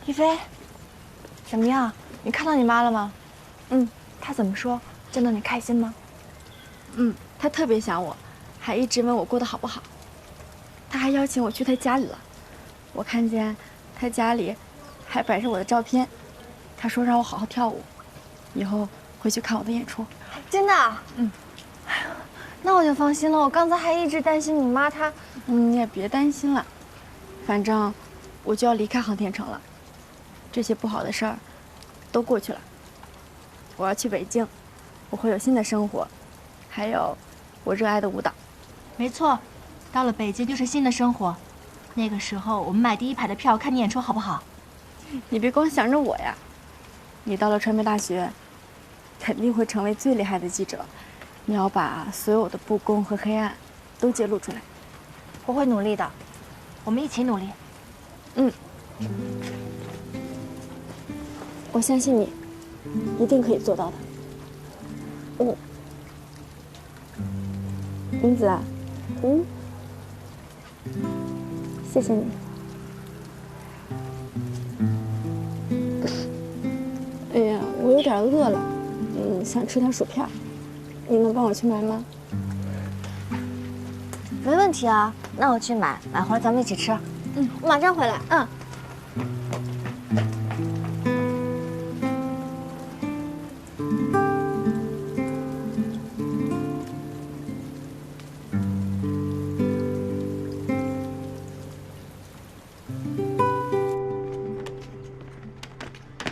一菲，怎么样？你看到你妈了吗？她怎么说？见到你开心吗？她特别想我，还一直问我过得好不好。她还邀请我去她家里了，我看见她家里还摆着我的照片。她说让我好好跳舞，以后回去看我的演出。真的？那我就放心了。我刚才还一直担心你妈她……你也别担心了，反正我就要离开航天城了，这些不好的事儿都过去了。我要去北京，我会有新的生活，还有我热爱的舞蹈。没错，到了北京就是新的生活。那个时候我们买第1排的票看你演出好不好？你别光想着我呀，你到了传媒大学，肯定会成为最厉害的记者。你要把所有的不公和黑暗都揭露出来。我会努力的，我们一起努力。我相信你，一定可以做到的。英子啊，谢谢你。哎呀，我有点饿了，想吃点薯片，你能帮我去买吗？没问题啊，那我去买回来咱们一起吃。我马上回来。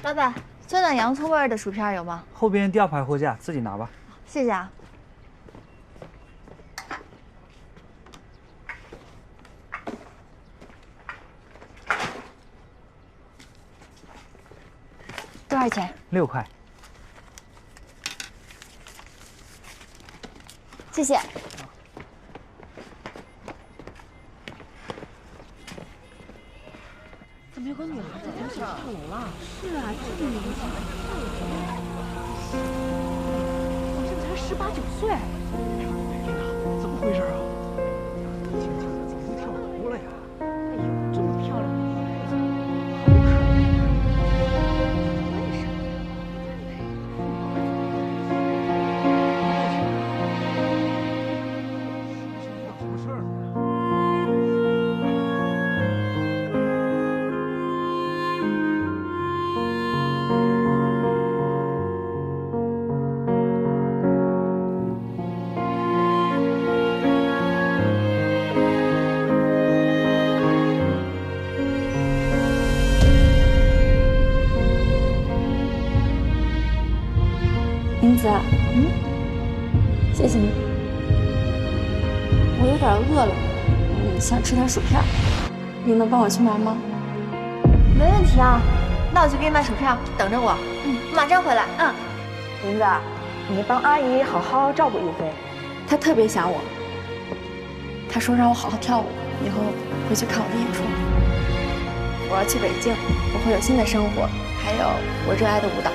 老板，酸奶洋葱味的薯片有吗？后边第2排货架，自己拿吧。谢谢啊。多少钱？6块。谢谢。怎么有个女孩在舞池跳舞了？是啊，这么年轻，好像才18、19岁。怎么回事啊？年轻怎么能跳舞了呀？哎呦，这么漂亮的女孩子，好可爱。我也是。什么事儿？英子，谢谢你。我有点饿了，想吃点薯片，你能帮我去买吗？没问题啊，那我去给你买薯片，等着我。马上回来。林子，你帮阿姨好好照顾一菲，她特别想我。她说让我好好跳舞，以后回去看我的演出。我要去北京，我会有新的生活，还有我热爱的舞蹈。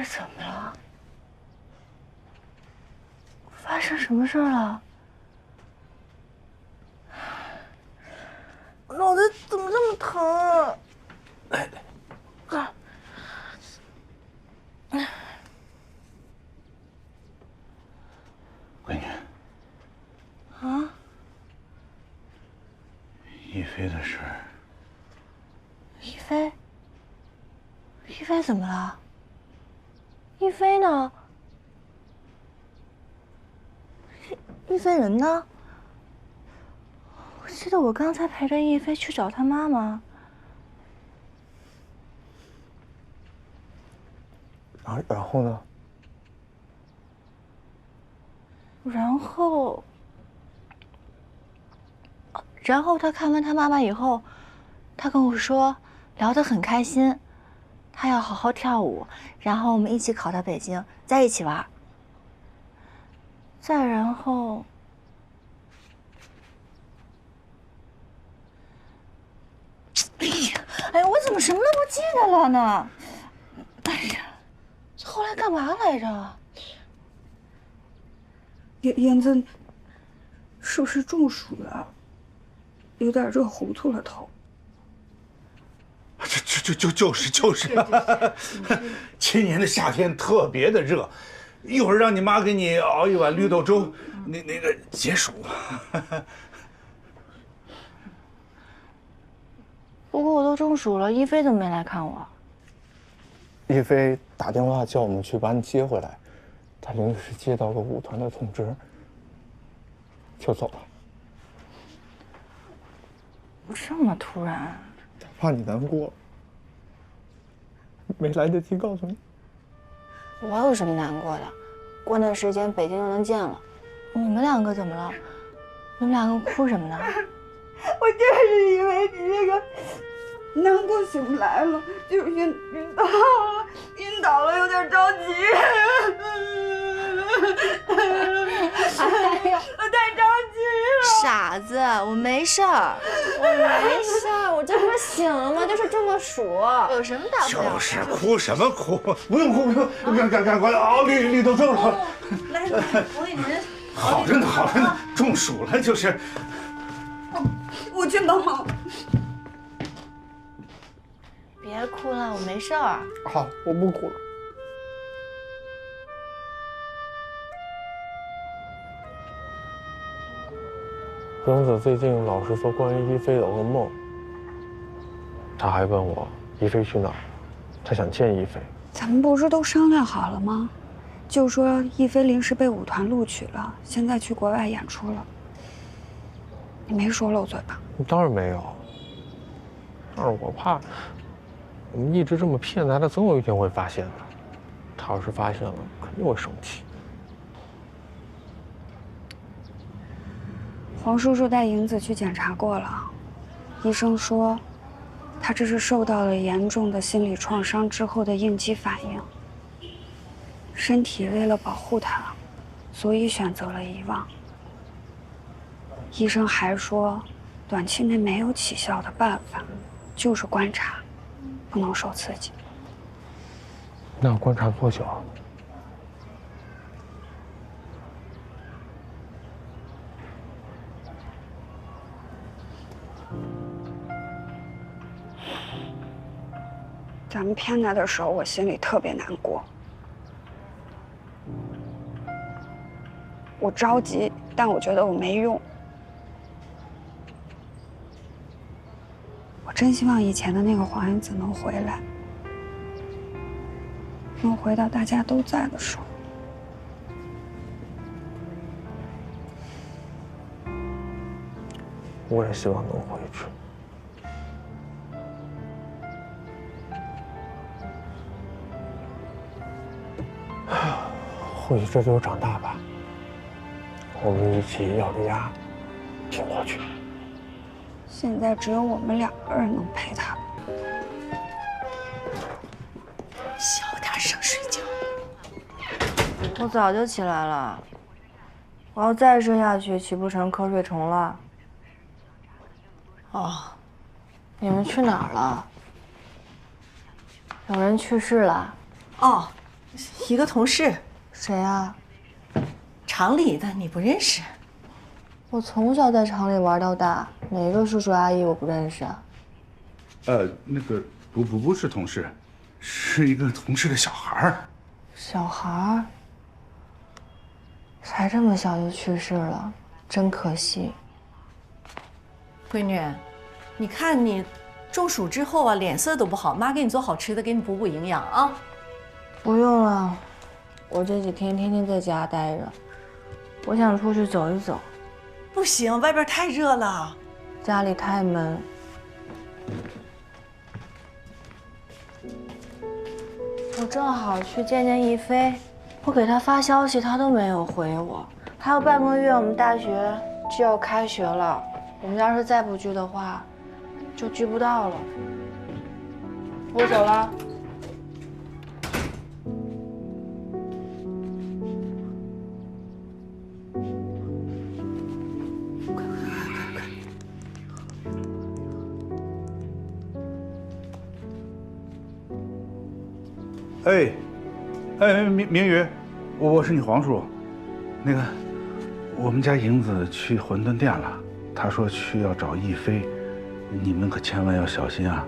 是怎么了？发生什么事了？脑袋怎么这么疼啊？闺女。啊？一飞的事儿。一飞？一飞怎么了？一飞呢？一飞人呢？我记得我刚才陪着一飞去找他妈妈。然后呢？然后他看完他妈妈以后，他跟我说聊得很开心，他要好好跳舞，然后我们一起考到北京，在一起玩。再然后，哎呀，我怎么什么都不记得了呢？哎呀，后来干嘛来着？燕子是不是中暑了？有点热糊涂了头。就是，今年的夏天特别的热，一会儿让你妈给你熬一碗绿豆粥，那个解暑。不过我都中暑了，一飞怎么没来看我？一飞打电话叫我们去把你接回来，他临时接到个舞团的通知，就走了。这么突然？怕你难过，没来得及告诉你。我有什么难过的？过段时间北京就能见了。你们两个怎么了？你们两个哭什么呢？我就是因为你这个难过醒不来了，就是晕倒了，有点着急。哎呀，我太着急了。傻子，我没事儿，我这不是醒了吗？就是中个暑，有什么大不了的？就是哭什么哭？不用哭，赶快熬绿豆粥了。来，我给您。好着呢，中暑了就是。我去帮忙。别哭了，我没事儿。好，我不哭了。荣子最近老是做关于一飞的噩梦，他还问我一飞去哪儿，他想见一飞。咱们不是都商量好了吗？就说一飞临时被舞团录取了，现在去国外演出了。你没说漏嘴吧？当然没有，但是我怕我们一直这么骗他，他总有一天会发现的。他要是发现了，肯定会生气。黄叔叔带银子去检查过了，医生说，他这是受到了严重的心理创伤之后的应激反应。身体为了保护他，所以选择了遗忘。医生还说，短期内没有起效的办法，就是观察，不能受刺激。那要观察多久啊？咱们骗他的时候，我心里特别难过。我着急，但我觉得我没用。我真希望以前的那个黄燕子能回来，能回到大家都在的时候。我也希望能回去。或许这就是长大吧。我们一起咬着牙挺过去。现在只有我们2个人能陪他。小点声睡觉。我早就起来了，我要再睡下去，起不成瞌睡虫了。哦，你们去哪儿了？有人去世了？哦，一个同事。谁啊？厂里的，你不认识？我从小在厂里玩到大，哪个叔叔阿姨我不认识啊？那个不是同事，是一个同事的小孩儿。小孩儿？才这么小就去世了，真可惜。闺女，你看你中暑之后啊，脸色都不好，妈给你做好吃的，给你补营养啊。不用了，我这几天天天在家待着，我想出去走一走。不行，外边太热了，家里太闷。我正好去见见亦菲，我给她发消息，她都没有回我。还有半个月，我们大学就要开学了，我们要是再不聚的话，就聚不到了。我走了。明宇，我是你黄叔。那个，我们家莹子去馄饨店了，她说去要找亦菲，你们可千万要小心啊。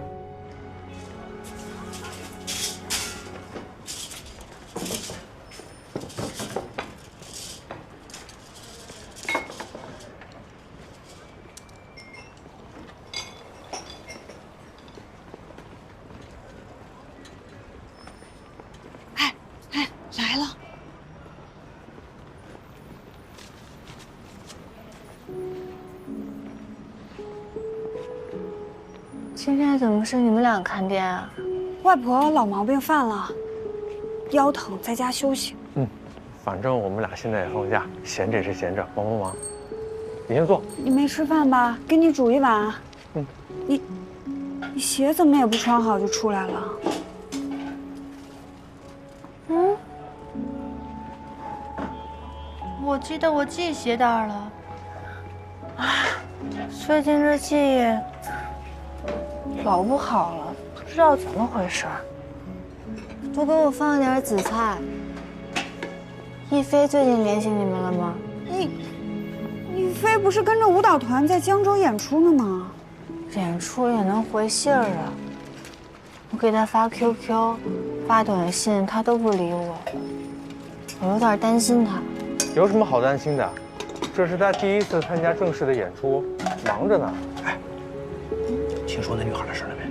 来了。今天怎么是你们俩看店啊？外婆老毛病犯了，腰疼，在家休息。反正我们俩现在也放假，闲着也是闲着，帮帮忙。你先坐。你没吃饭吧？给你煮一碗。你鞋怎么也不穿好就出来了？我记得我系鞋带了。最近这记忆老不好了，不知道怎么回事。多给我放点紫菜。亦菲最近联系你们了吗？亦菲不是跟着舞蹈团在江州演出呢吗？演出也能回信儿啊！我给她发 QQ、发短信，她都不理我，我有点担心她。有什么好担心的？这是他第一次参加正式的演出，忙着呢。听说那女孩的事了没？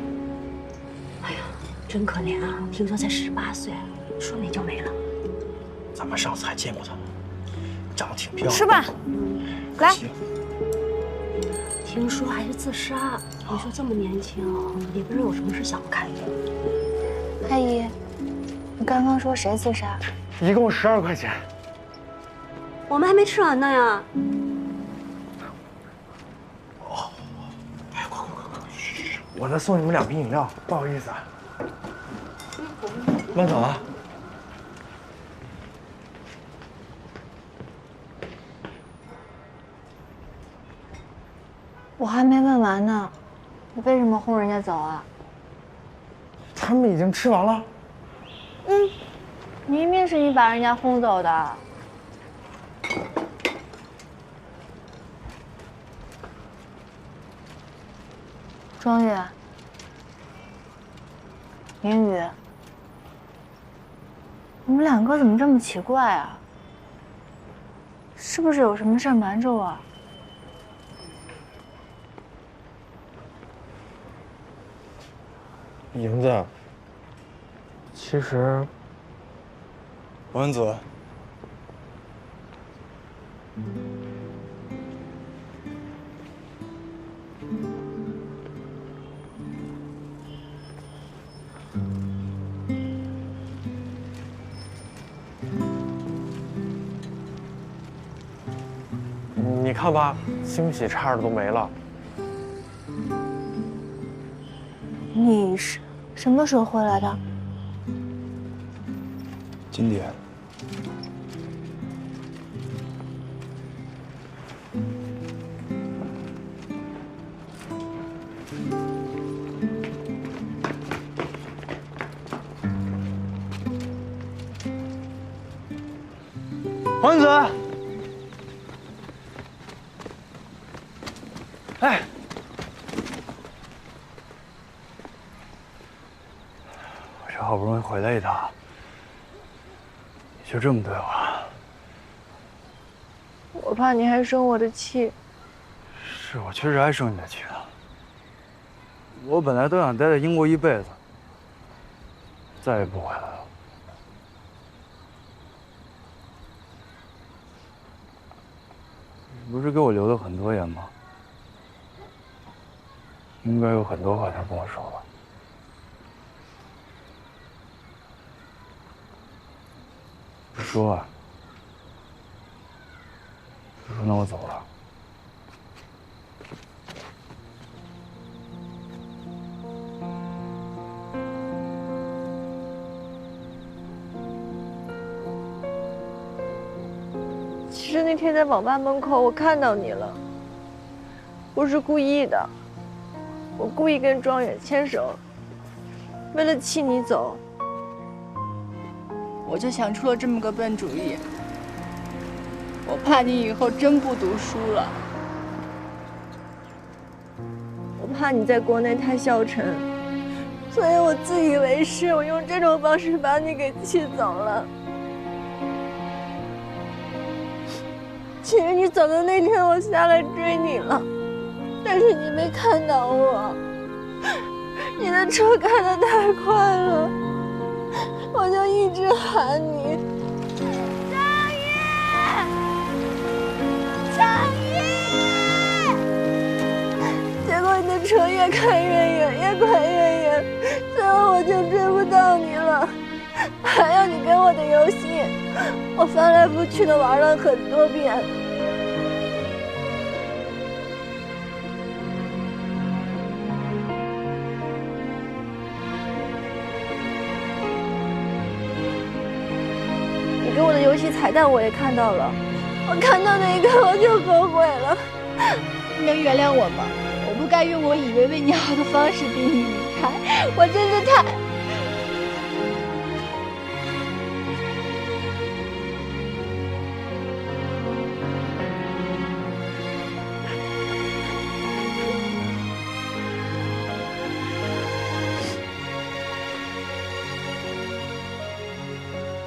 哎呀，真可怜啊！听说才18岁，说没就没了。咱们上次还见过她，长得挺漂亮。吃吧，来。听说还是自杀。你说这么年轻，也不知道有什么事想不开。阿姨，你刚刚说谁自杀？一共12块钱。我们还没吃完呢呀。我再送你们2瓶饮料，不好意思啊。慢走啊。我还没问完呢，你为什么轰人家走啊？他们已经吃完了。明明是你把人家轰走的。庄宇，明宇，你们2个怎么这么奇怪啊？是不是有什么事瞒着我？莹子，其实，王文子，你看吧，惊喜差点都没了。你是什么时候回来的？今天。黄子，哎，我这好不容易回来一趟，你就这么对我？我怕你还生我的气。是我确实还生你的气呢。我本来都想待在英国一辈子，再也不回来了。你不是给我留了很多言吗？应该有很多话想跟我说吧？不说啊？不说，那我走了。其实那天在网吧门口，我看到你了，不是故意的，我故意跟庄远牵手，为了气你走，我就想出了这么个笨主意。我怕你以后真不读书了，我怕你在国内太消沉，所以我自以为是，我用这种方式把你给气走了。其实你走的那天，我下来追你了，但是你没看到我，你的车开得太快了，我就一直喊你，张宇，张宇，结果你的车越开越远，越开越远，最后我就追不到你了，还要你给我的游戏，我翻来覆去的玩了很多遍。你给我的游戏彩蛋我也看到了，我看到那一刻我就后悔了。你能原谅我吗？我不该用我以为为你好的方式逼你离开，我真的太……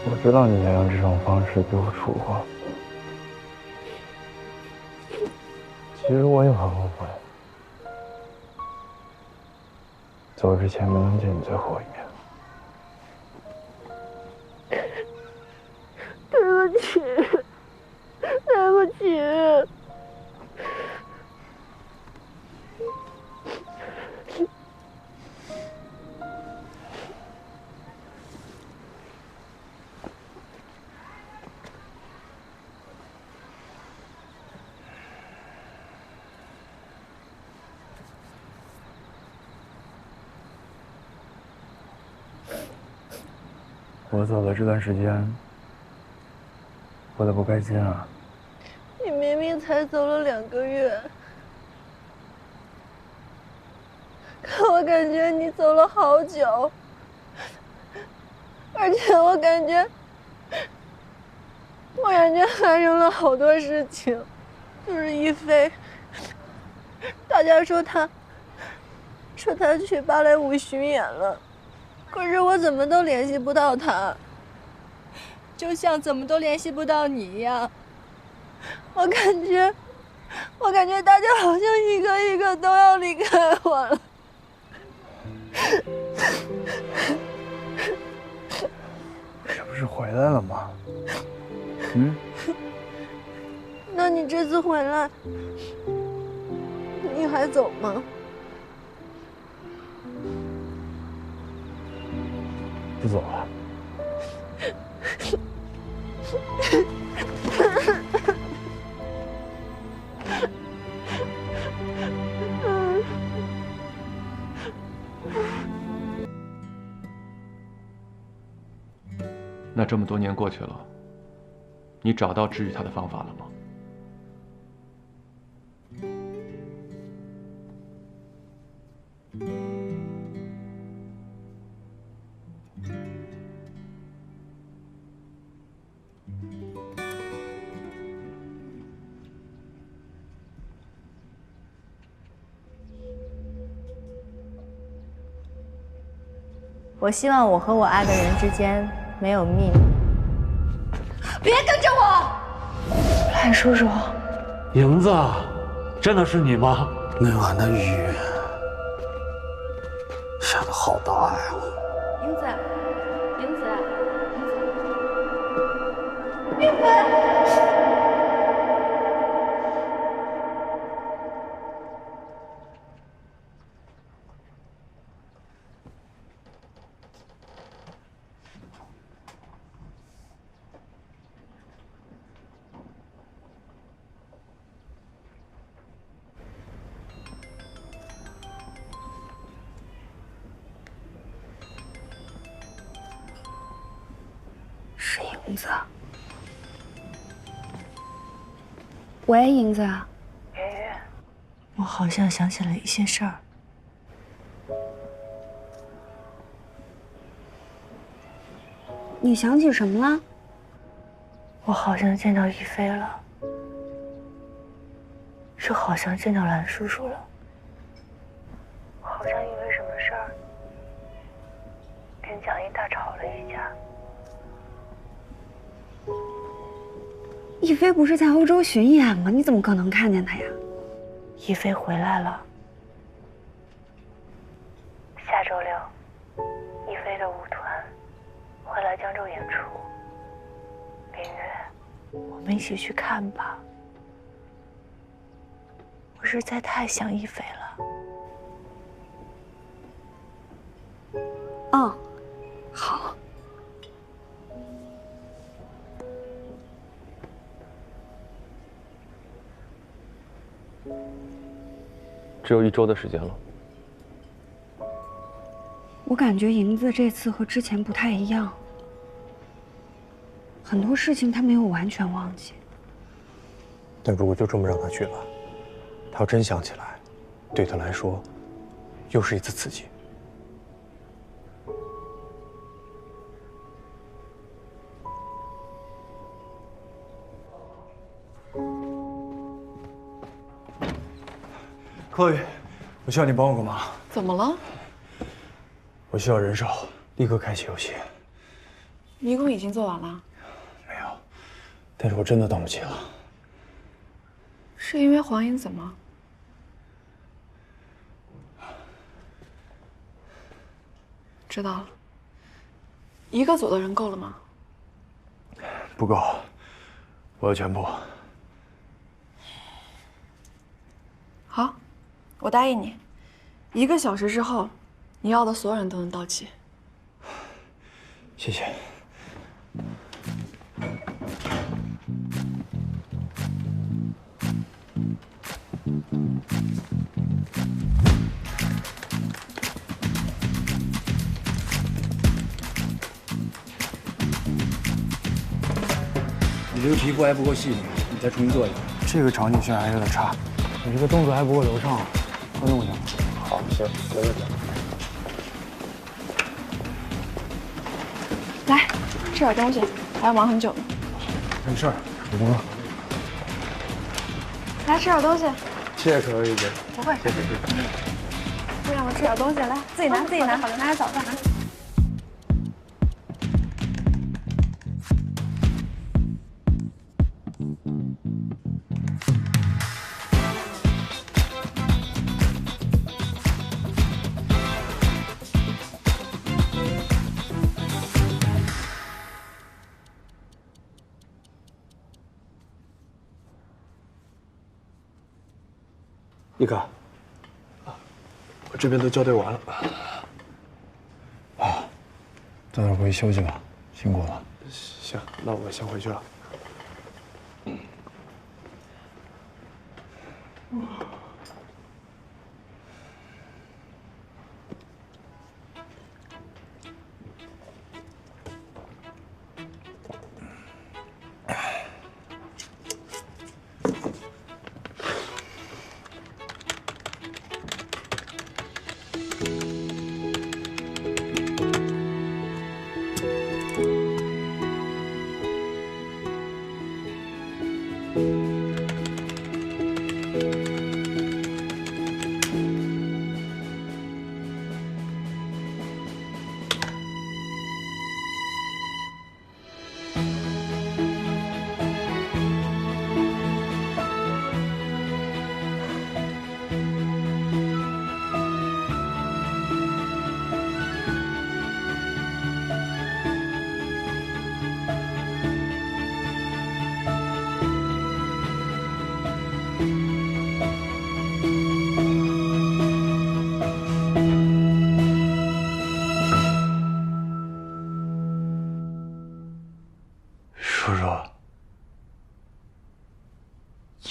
我知道你想用这种方式对我处罚，其实我也很后悔，走之前没能见你最后一面。对不起，对不起。我走了这段时间，过得不开心啊？你明明才走了2个月，可我感觉你走了好久，而且我感觉发生了好多事情，就是一菲，大家说他去芭蕾舞巡演了。可是我怎么都联系不到他，就像怎么都联系不到你一样。我感觉大家好像一个一个都要离开我了。这不是回来了吗？嗯？那你这次回来，你还走吗？不走了。那这么多年过去了，你找到治愈他的方法了吗？我希望我和我爱的人之间没有秘密。别跟着我！赖叔叔，银子，真的是你吗？那晚的雨下得好大呀！英子，英子，英子，是银子。喂，银子。圆圆，我好像想起了一些事儿。你想起什么了？我好像见到一飞了，是好像见到蓝叔叔了。好像因为什么事儿跟蒋一大吵了一架。一飞不是在欧洲巡演吗？你怎么可能看见他呀？一飞回来了。下周6，一飞的舞团会来江州演出。林月，我们一起去看吧。我实在太想一飞了。哦，好。只有1周的时间了。我感觉银子这次和之前不太一样，很多事情他没有完全忘记。但如果就这么让他去了，他要真想起来，对他来说，又是一次刺激。柯宇，我需要你帮我个忙。怎么了？我需要人手，立刻开启游戏。迷宫已经做完了。没有，但是我真的等不及了。是因为黄英子吗？知道了。一个组的人够了吗？不够，我要全部。好，我答应你，1个小时之后，你要的所有人都能到齐。谢谢。你这个皮肤还不够细腻，你再重新做一个。这个场景渲染还有点差，你这个动作还不够流畅，再弄一下。好，行，没问题。来，吃点东西，还要忙很久呢。没事儿，有功了。来，吃点东西。谢谢可儿姐姐。不会。谢谢谢谢。不让我吃点东西，来，自己拿，自己拿。好的，拿点早饭。一哥，我这边都校对完了。啊，早点回去休息吧，辛苦了。行，那我先回去了。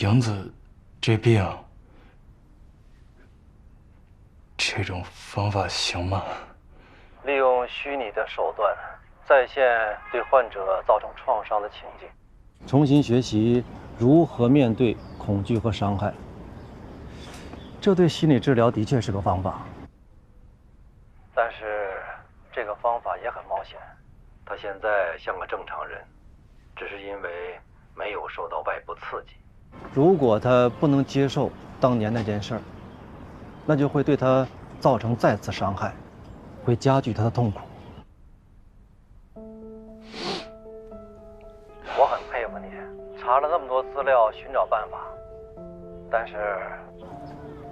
莹子这病，这种方法行吗？利用虚拟的手段，再现对患者造成创伤的情景，重新学习如何面对恐惧和伤害。这对心理治疗的确是个方法，但是这个方法也很冒险。他现在像个正常人，只是因为没有受到外部刺激。如果他不能接受当年那件事儿，那就会对他造成再次伤害，会加剧他的痛苦。我很佩服你，查了那么多资料寻找办法，但是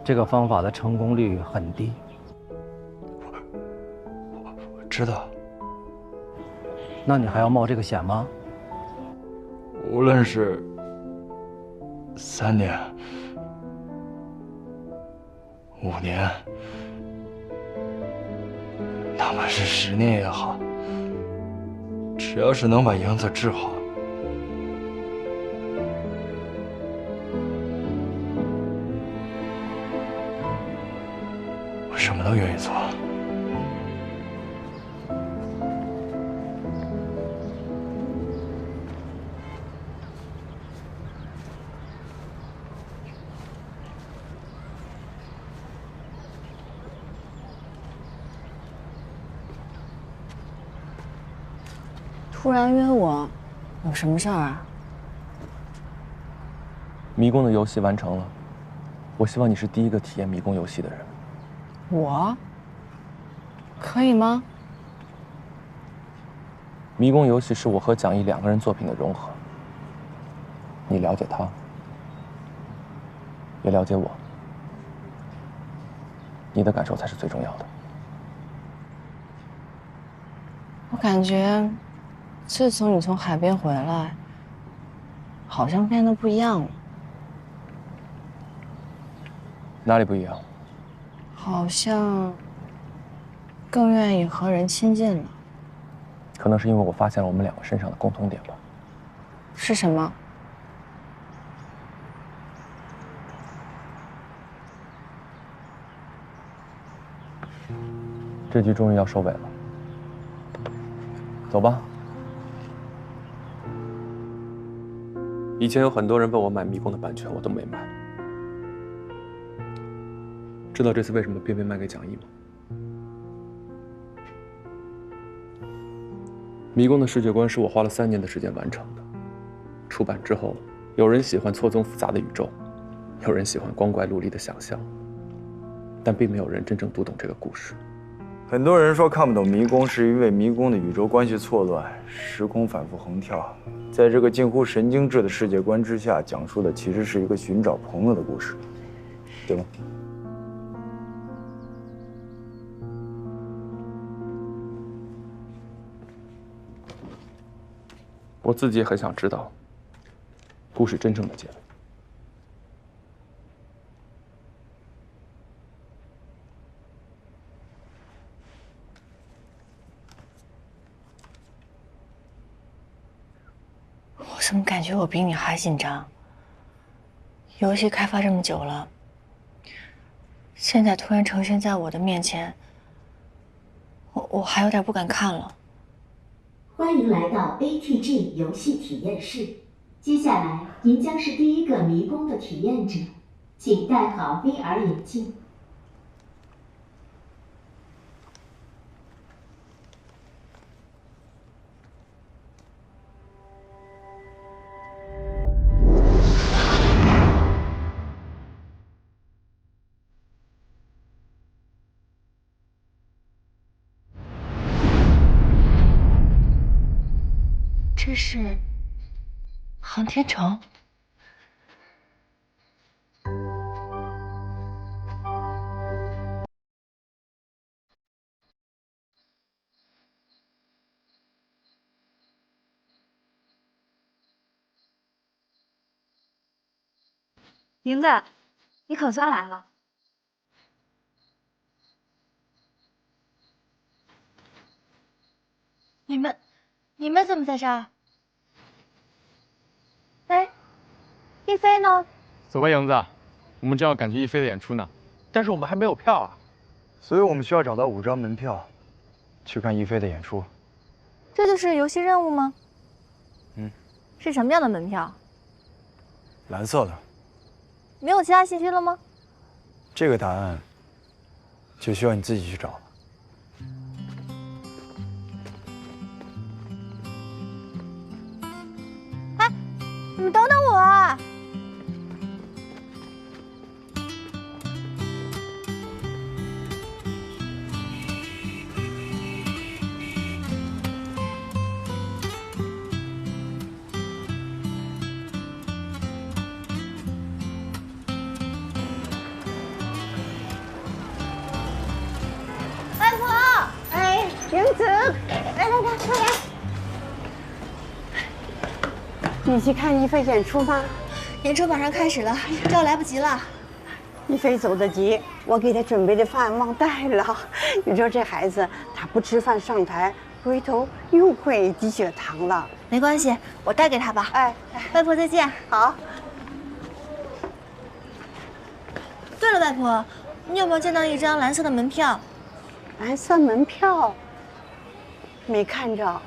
这个方法的成功率很低。我知道。那你还要冒这个险吗？无论是3年、5年，哪怕是10年也好，只要是能把莹子治好，我什么都愿意做。突然约我，有什么事儿啊？迷宫的游戏完成了，我希望你是第一个体验迷宫游戏的人。我？可以吗？迷宫游戏是我和蒋毅2个人作品的融合。你了解他，也了解我，你的感受才是最重要的。我感觉，自从你从海边回来，好像变得不一样了。哪里不一样？好像更愿意和人亲近了。可能是因为我发现了我们2个身上的共同点吧。是什么？这局终于要收尾了，走吧。以前有很多人问我买迷宫的版权，我都没买。知道这次为什么偏偏卖给蒋毅吗？迷宫的世界观是我花了3年的时间完成的。出版之后，有人喜欢错综复杂的宇宙，有人喜欢光怪陆离的想象，但并没有人真正读懂这个故事。很多人说看不懂迷宫，是因为迷宫的宇宙关系错乱，时空反复横跳。在这个近乎神经质的世界观之下，讲述的其实是一个寻找朋友的故事，对吗？我自己也很想知道故事真正的结尾。我怎么感觉我比你还紧张？游戏开发这么久了，现在突然呈现在我的面前，我还有点不敢看了。欢迎来到 ATG 游戏体验室。接下来，您将是第一个迷宫的体验者，请戴好 VR 眼镜。这是航天城。莹子，你可算来了。你们怎么在这儿？哎，一一菲呢？走吧，莹子，我们正要赶去一菲的演出呢，但是我们还没有票啊，所以我们需要找到5张门票，去看一菲的演出。这就是游戏任务吗？嗯。是什么样的门票？蓝色的。没有其他信息了吗？这个答案就需要你自己去找了。哎，你们等等我啊！英子，来，快来！你去看一菲演出吗？演出马上开始了，这要来不及了。一菲走得急，我给她准备的饭忘带了。你说这孩子，他不吃饭上台，回头又会低血糖了。没关系，我带给他吧。哎，外婆再见。好。对了，外婆，你有没有见到一张蓝色的门票？蓝色门票。没看着，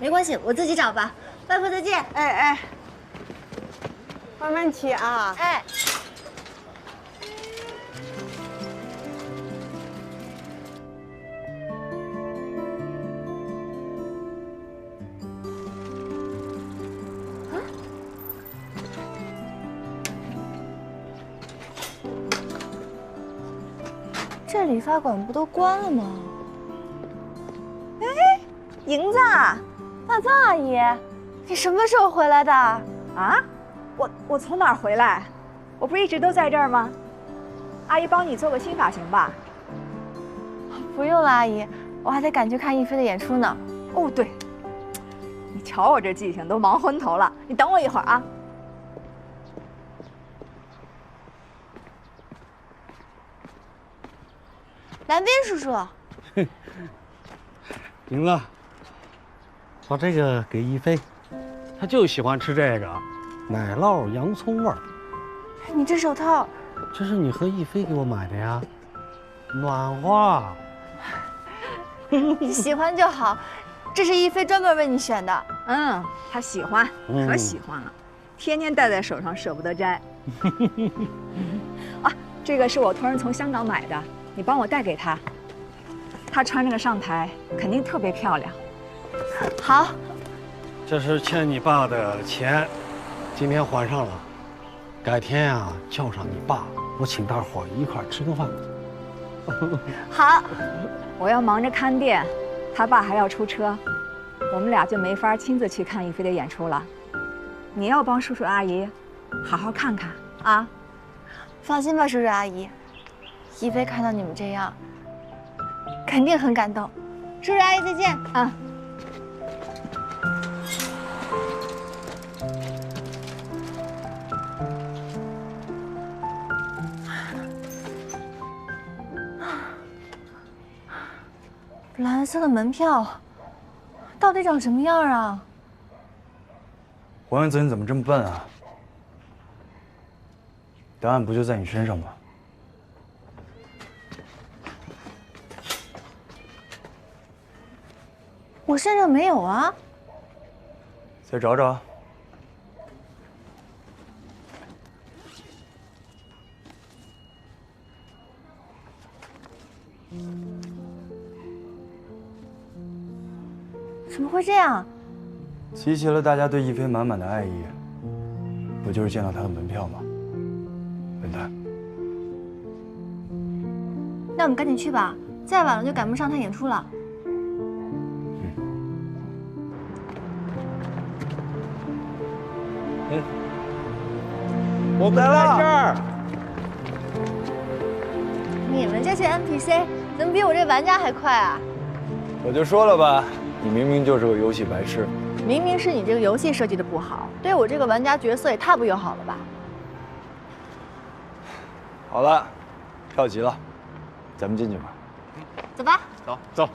没关系，我自己找吧。外婆再见。哎，慢慢骑啊。哎。这理发馆不都关了吗？哎，莹子，大藏阿姨，你什么时候回来的？啊？我从哪儿回来？我不一直都在这儿吗？阿姨帮你做个新发型吧。不用了，阿姨，我还得赶去看一菲的演出呢。哦，对，你瞧我这记性都忙昏头了，你等我一会儿啊。蓝斌叔叔，莹子，把这个给一菲，她就喜欢吃这个奶酪洋葱味儿。你这手套，这是你和一菲给我买的呀，暖和。你喜欢就好，这是一菲专门为你选的。嗯，她喜欢，可喜欢了，天天戴在手上舍不得摘。啊，这个是我托人从香港买的。你帮我带给她，她穿这个上台肯定特别漂亮。好，这是欠你爸的钱，今天还上了，改天呀叫上你爸，我请大伙一块吃个饭。好，我要忙着看店，他爸还要出车，我们俩就没法亲自去看一菲的演出了。你要帮叔叔阿姨好好看看啊。放心吧，叔叔阿姨。一菲看到你们这样，肯定很感动。叔叔阿姨再见啊！蓝色的门票，到底长什么样啊？黄原泽，你怎么这么笨啊？答案不就在你身上吗？我身上没有啊。再找找。怎么会这样？集齐了大家对一菲满满的爱意，不就是见到她的门票吗？笨蛋。那我们赶紧去吧，再晚了就赶不上她演出了。我们在这儿。你们这些 NPC 怎么比我这玩家还快啊？我就说了吧，你明明就是个游戏白痴。明明是你这个游戏设计的不好，对我这个玩家角色也太不友好了吧？好了，票齐了，咱们进去吧。走吧。走走。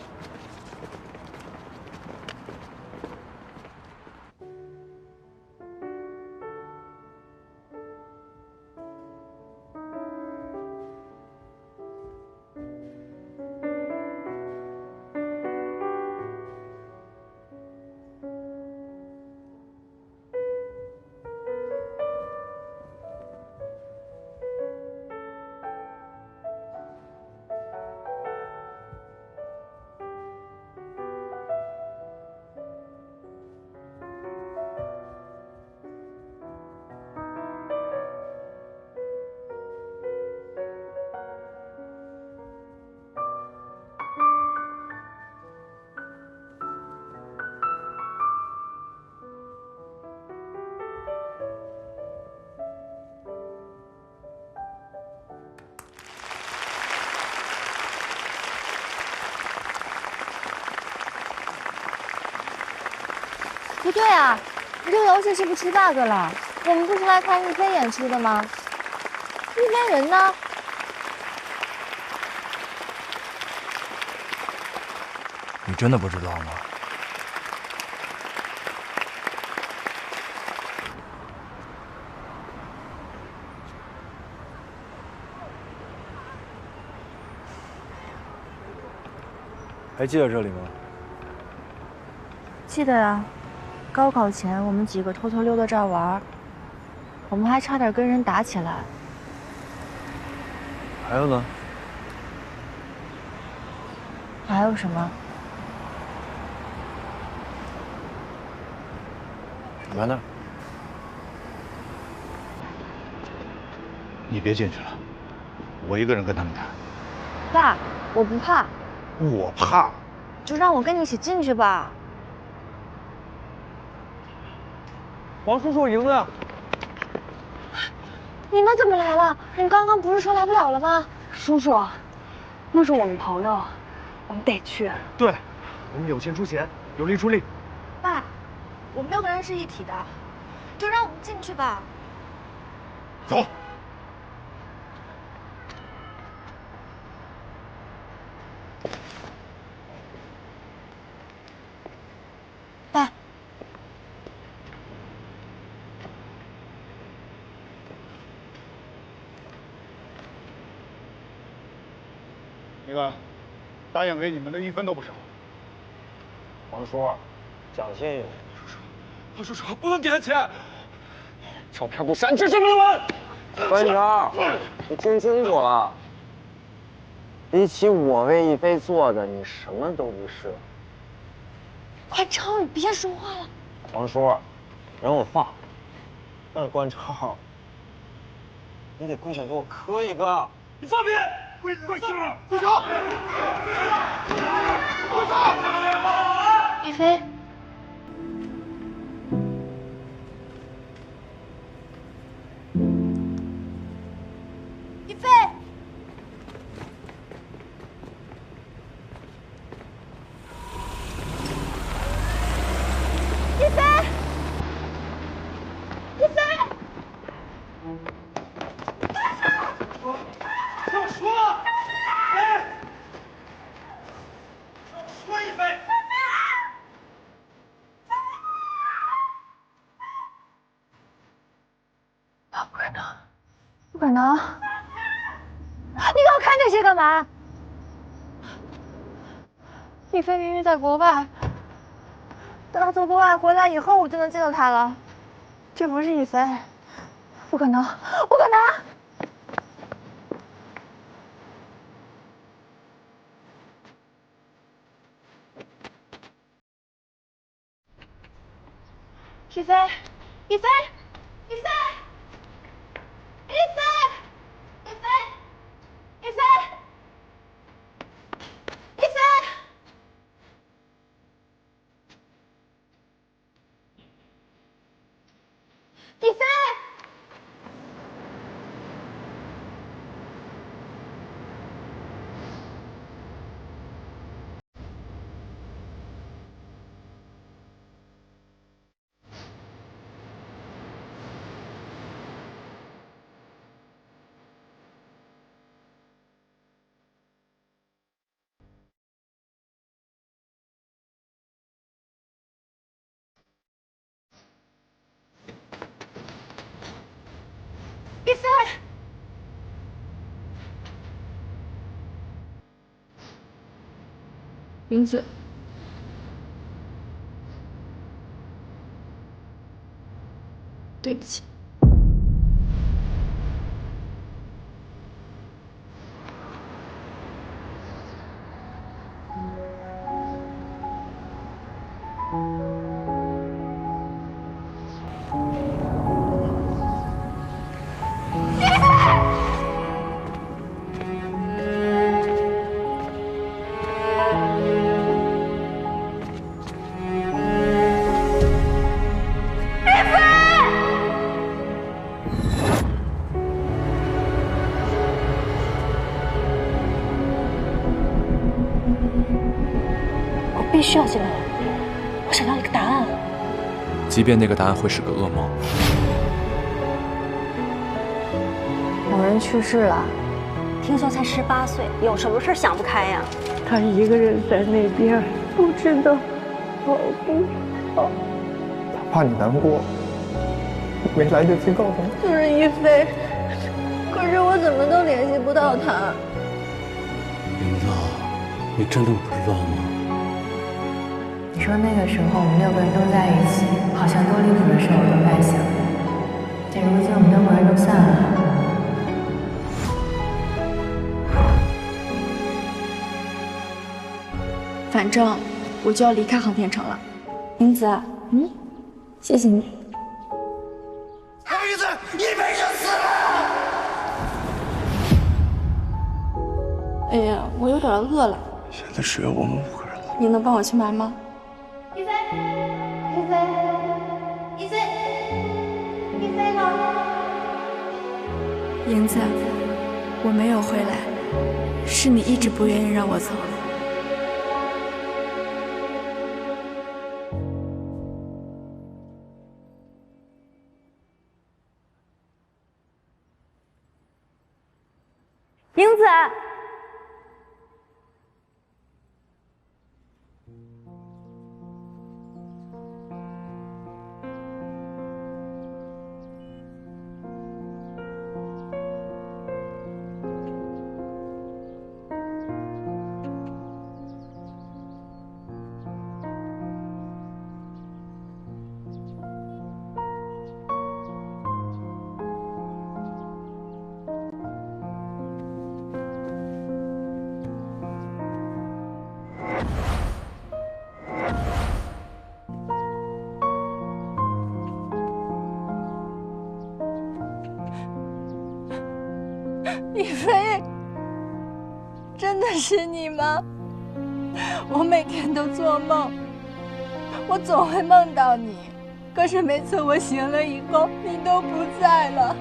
不对啊，你这个游戏是不是出 bug 了？我们不是来看一菲演出的吗？一菲人呢？你真的不知道吗？还记得这里吗？记得呀，高考前我们几个偷偷溜到这儿玩，我们还差点跟人打起来。还有呢？还有什么？你在那儿。你别进去了，我一个人跟他们谈。爸，我不怕。我怕。就让我跟你一起进去吧。黄叔叔，赢了！你们怎么来了？你刚刚不是说来不了了吗？叔叔，那是我们朋友，我们得去。对，我们有钱出钱，有力出力。爸，我们6个人是一体的，就让我们进去吧。走。爸，那个，答应给你们的1分都不少。王叔，奖金。王叔叔，不能给他钱。照片不删，这什么论文？班长，你听清楚了，比起我为一菲做的，你什么都不是。关超，你别说话了。王叔，让我放。但是关超，你得跪下给我磕一个。你放屁！跪下！跪下！一菲，一菲，一菲，一菲。让我说，哎，让我说一杯。不可能，不可能！你给我看这些干嘛？一菲明明在国外，等他从国外回来以后，我就能见到他了。这不是一菲，不可能，不可能！一菲，一菲，一菲，一菲，一菲，一菲，一菲，一菲。一菲，名字，对不起。必须要见到我，我想要一个答案。即便那个答案会是个噩梦。某人去世了，听说才18岁，有什么事想不开呀？他一个人在那边，不知道好不好。他怕你难过，没来得及告诉你。就是一飞，可是我怎么都联系不到他。林子，你真的不知道吗？你说那个时候我们6个人都在一起，好像多离谱的事我都在想。但如今我们6个人都散了。反正我就要离开航天城了。英子，谢谢你。儿子，一飞就死了。哎呀，我有点饿了。现在只有我们5个人了。你能帮我去买吗？一飞，一飞，一飞，一飞呢？英子，我没有回来，是你一直不愿意让我走。英子，一飞，真的是你吗？我每天都做梦，我总会梦到你，可是每次我醒了以后，你都不在了。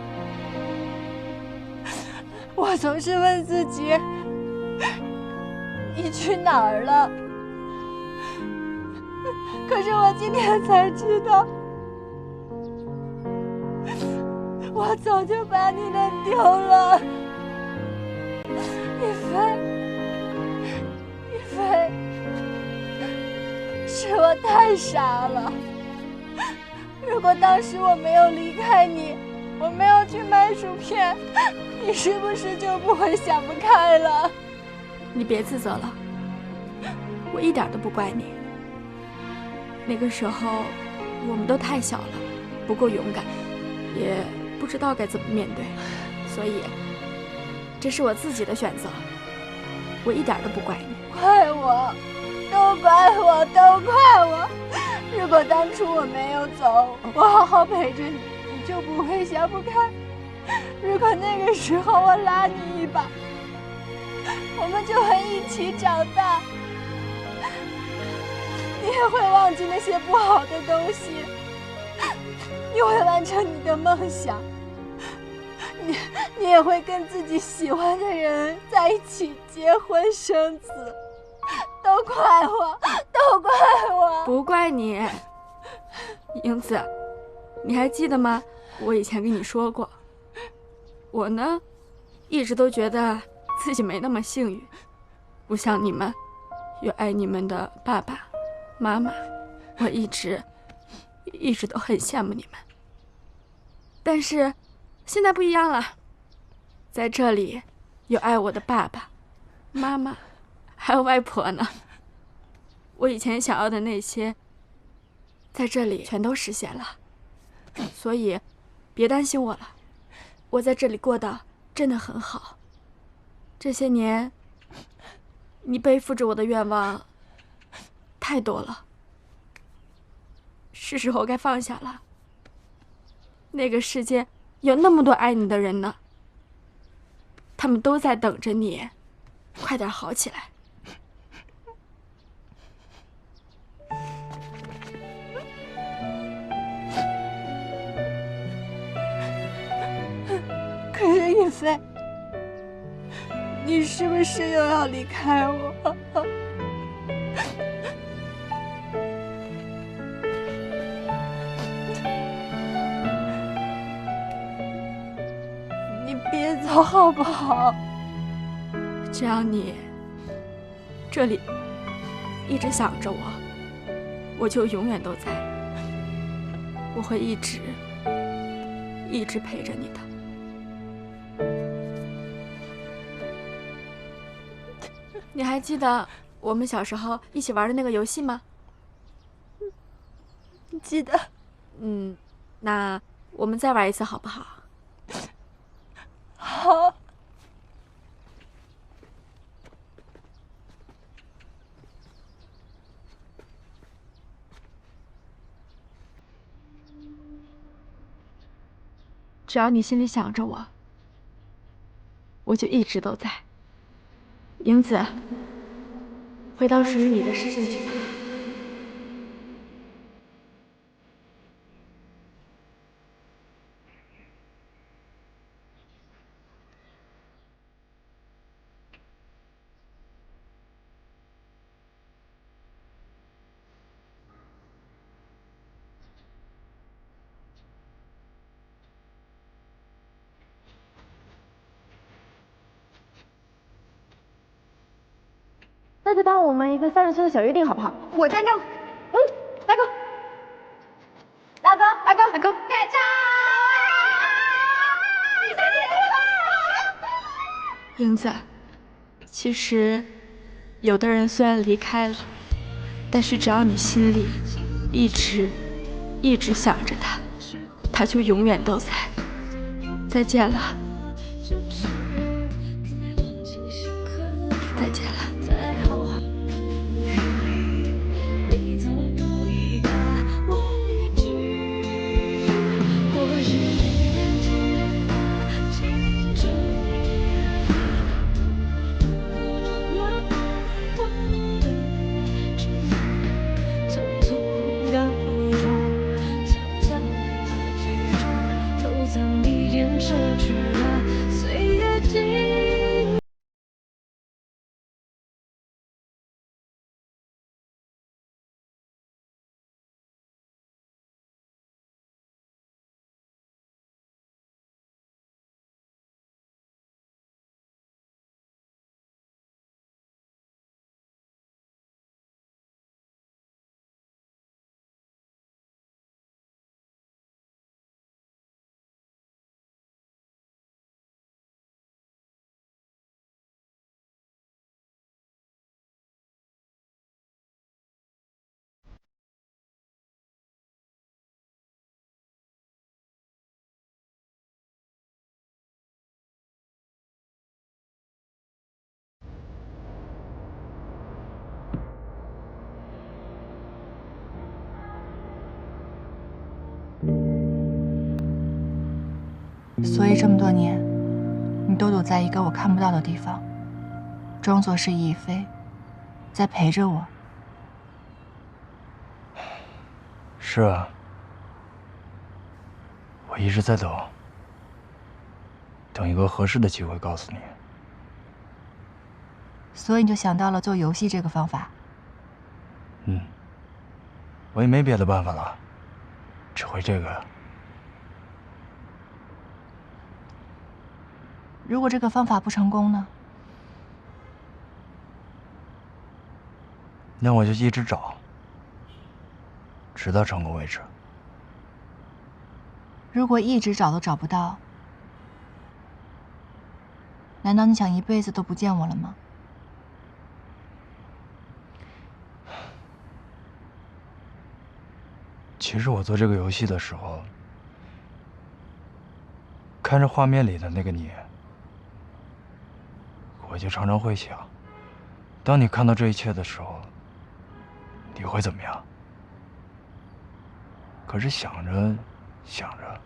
我总是问自己，你去哪儿了？可是我今天才知道，我早就把你们丢了。一飞，一飞，是我太傻了。如果当时我没有离开你，我没有去买薯片，你是不是就不会想不开了？你别自责了，我一点都不怪你。那个时候我们都太小了，不够勇敢，也不知道该怎么面对，所以这是我自己的选择，我一点都不怪你。怪我，都怪我，都怪我！如果当初我没有走，我好好陪着你，你就不会想不开。如果那个时候我拉你一把，我们就会一起长大，你也会忘记那些不好的东西，你会完成你的梦想，你也会跟自己喜欢的人在一起结婚生子。都怪我，都怪我！不怪你，英子，你还记得吗？我以前跟你说过，我呢，一直都觉得自己没那么幸运，不像你们，有爱你们的爸爸妈妈，我一直都很羡慕你们。但是现在不一样了，在这里有爱我的爸爸妈妈还有外婆呢，我以前想要的那些在这里全都实现了，所以别担心我了，我在这里过得真的很好。这些年你背负着我的愿望太多了，是时候该放下了。那个世界有那么多爱你的人呢，他们都在等着你快点好起来。可是一飞，你是不是又要离开我？走好不好？只要你这里一直想着我，我就永远都在，我会一直陪着你的。你还记得我们小时候一起玩的那个游戏吗？记得。那我们再玩一次好不好？好。只要你心里想着我，我就一直都在。英子，回到属于你的世界去吧。那就当我们一个30岁的小约定，好不好？我赞成。来哥，大哥，来哥，来哥，英子，其实有的人虽然离开了，但是只要你心里一直想着他，他就永远都在。再见了，再见了。所以这么多年，你都躲在一个我看不到的地方，装作是亦菲，在陪着我。是啊，我一直在等，等一个合适的机会告诉你。所以你就想到了做游戏这个方法。我也没别的办法了，只会这个。如果这个方法不成功呢？那我就一直找，直到成功为止。如果一直找都找不到，难道你想一辈子都不见我了吗？其实我做这个游戏的时候，看着画面里的那个你，我就常常会想，当你看到这一切的时候，你会怎么样？可是想着想着，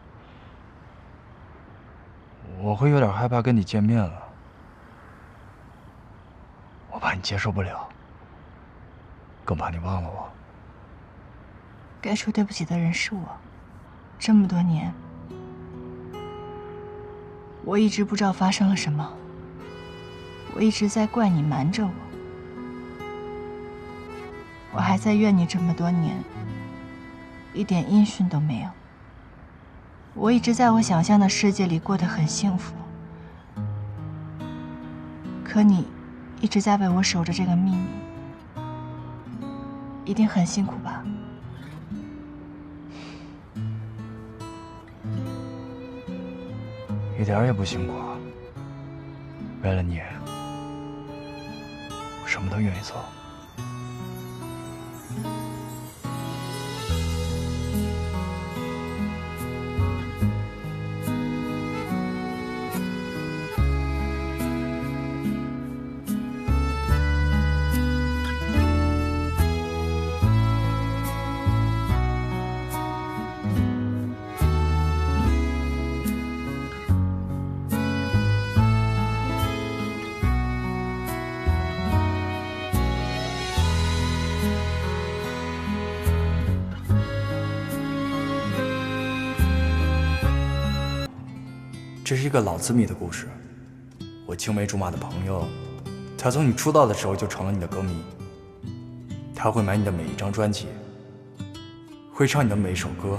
我会有点害怕跟你见面了，我怕你接受不了，更怕你忘了我。该说对不起的人是我，这么多年，我一直不知道发生了什么，我一直在怪你瞒着我，我还在怨你这么多年，一点音讯都没有。我一直在我想象的世界里过得很幸福，可你一直在为我守着这个秘密，一定很辛苦吧？一点也不辛苦啊。为了你，我什么都愿意做。这是一个老字谜的故事。我青梅竹马的朋友，他从你出道的时候就成了你的歌迷。他会买你的每一张专辑，会唱你的每一首歌，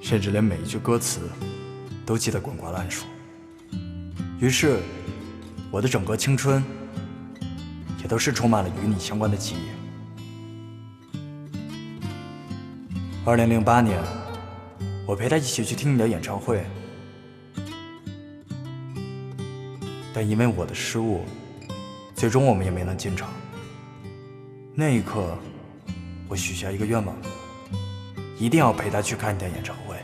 甚至连每一句歌词都记得滚瓜烂熟。于是，我的整个青春也都是充满了与你相关的记忆。2008年。我陪他一起去听你的演唱会，但因为我的失误，最终我们也没能进场。那一刻，我许下一个愿望，一定要陪他去看你的演唱会。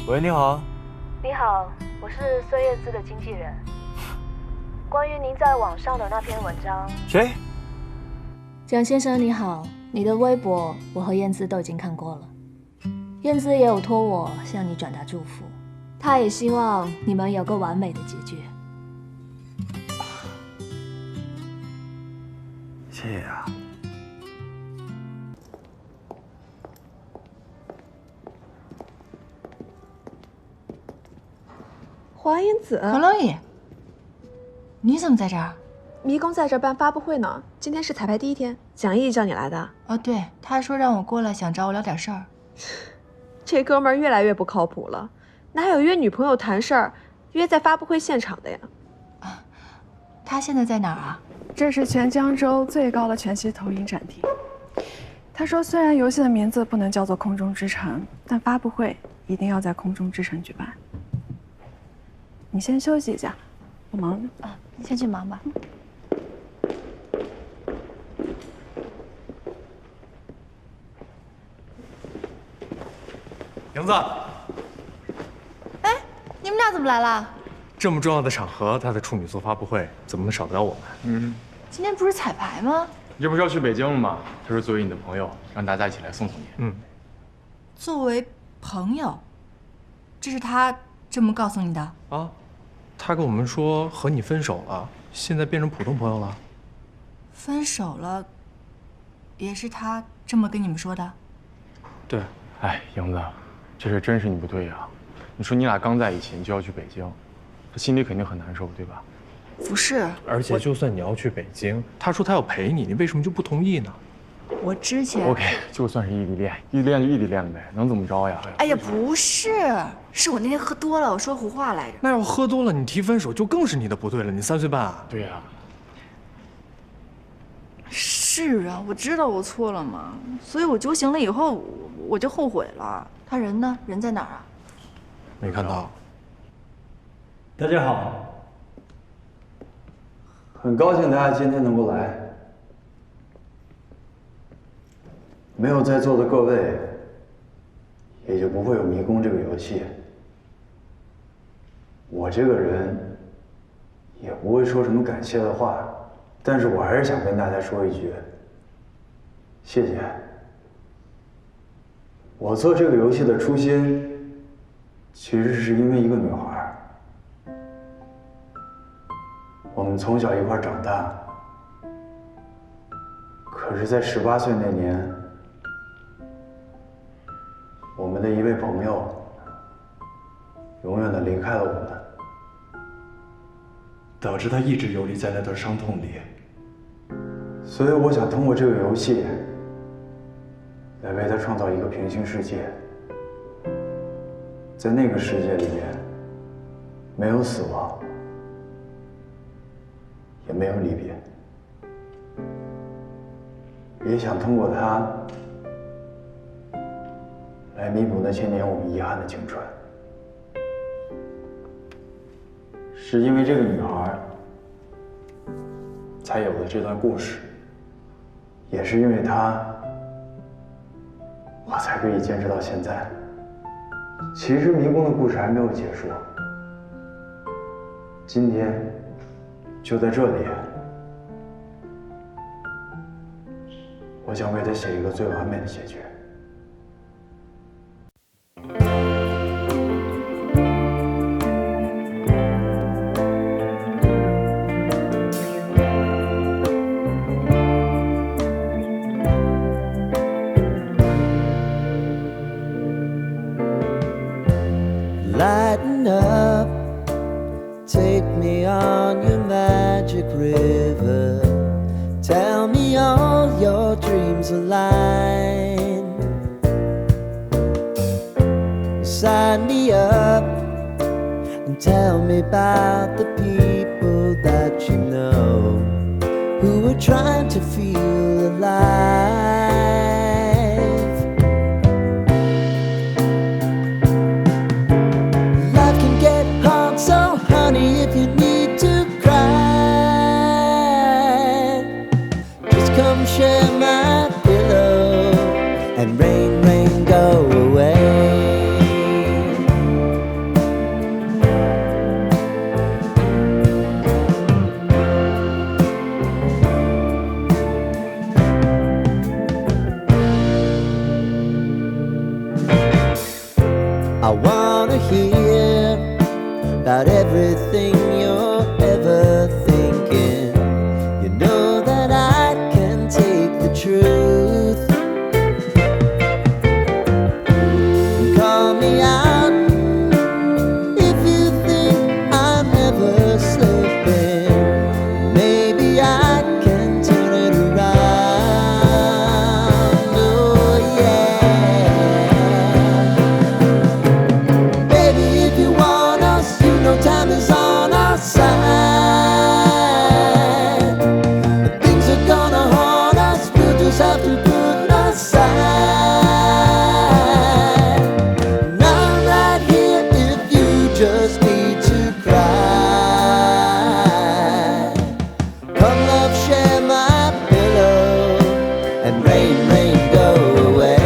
喂，你好。你好，我是孙燕姿的经纪人。关于您在网上的那篇文章，谁？蒋先生你好，你的微博我和燕姿都已经看过了，燕姿也有托我向你转达祝福，她也希望你们有个完美的结局。谢谢啊。华英子，何龙宇，你怎么在这儿？迷宫在这办发布会呢，今天是彩排第一天，蒋毅叫你来的。哦，对，他说让我过来，想找我聊点事儿。这哥们儿越来越不靠谱了，哪有约女朋友谈事儿，约在发布会现场的呀？啊，他现在在哪儿啊？这是全江州最高的全息投影展厅。他说，虽然游戏的名字不能叫做空中之城，但发布会一定要在空中之城举办。你先休息一下，我忙着啊，你先去忙吧。莹子，哎，你们俩怎么来了？这么重要的场合，他的处女座发布会怎么能少得了我们？今天不是彩排吗？你这不是要去北京了吗？他说作为你的朋友，让大家一起来送送你。作为朋友，这是他这么告诉你的啊？他跟我们说和你分手了，现在变成普通朋友了。分手了，也是他这么跟你们说的？对。哎，莹子，这事真是你不对呀！你说你俩刚在一起，你就要去北京，他心里肯定很难受，对吧？不是。而且就算你要去北京，他说他要陪你，你为什么就不同意呢？我之前 OK， 就算是异地恋，异地恋就异地恋呗，能怎么着呀？哎呀，不是，是我那天喝多了，我说胡话来着。那要喝多了，你提分手就更是你的不对了。你3岁半啊？对呀。是啊，我知道我错了嘛，所以我酒醒了以后，我就后悔了。他人呢？人在哪儿啊？没看到。大家好，很高兴大家今天能够来。没有在座的各位，也就不会有迷宫这个游戏。我这个人也不会说什么感谢的话，但是我还是想跟大家说一句，谢谢。我做这个游戏的初心，其实是因为一个女孩。我们从小一块长大，可是，在18岁那年，我们的一位朋友永远的离开了我们，导致他一直游离在那段伤痛里。所以我想通过这个游戏来为他创造一个平行世界，在那个世界里面没有死亡，也没有离别，也想通过他来弥补那些年我们遗憾的青春。是因为这个女孩才有了这段故事，也是因为她，我才可以坚持到现在。其实迷宫的故事还没有结束，今天就在这里，我想为她写一个最完美的结局。Lighten up, take me on your magic river. Tell me all your dreams align. Sign me up and tell me about the people that you know who are trying to feel alive. So honey, if you need to cry, just come share my pillow and rain, rain, go away. I wanna hear about everything you're ever thinking. You know that I can take the truth. Call me out if you think I'm ever slipping. Maybe I can turn it around. Oh yeah. Baby, if you want us, you know time is on our side. If things are gonna haunt us, we'll just have to put aside. And I'm right here if you just need to cry. Come love, share my pillow and rain, rain, go away.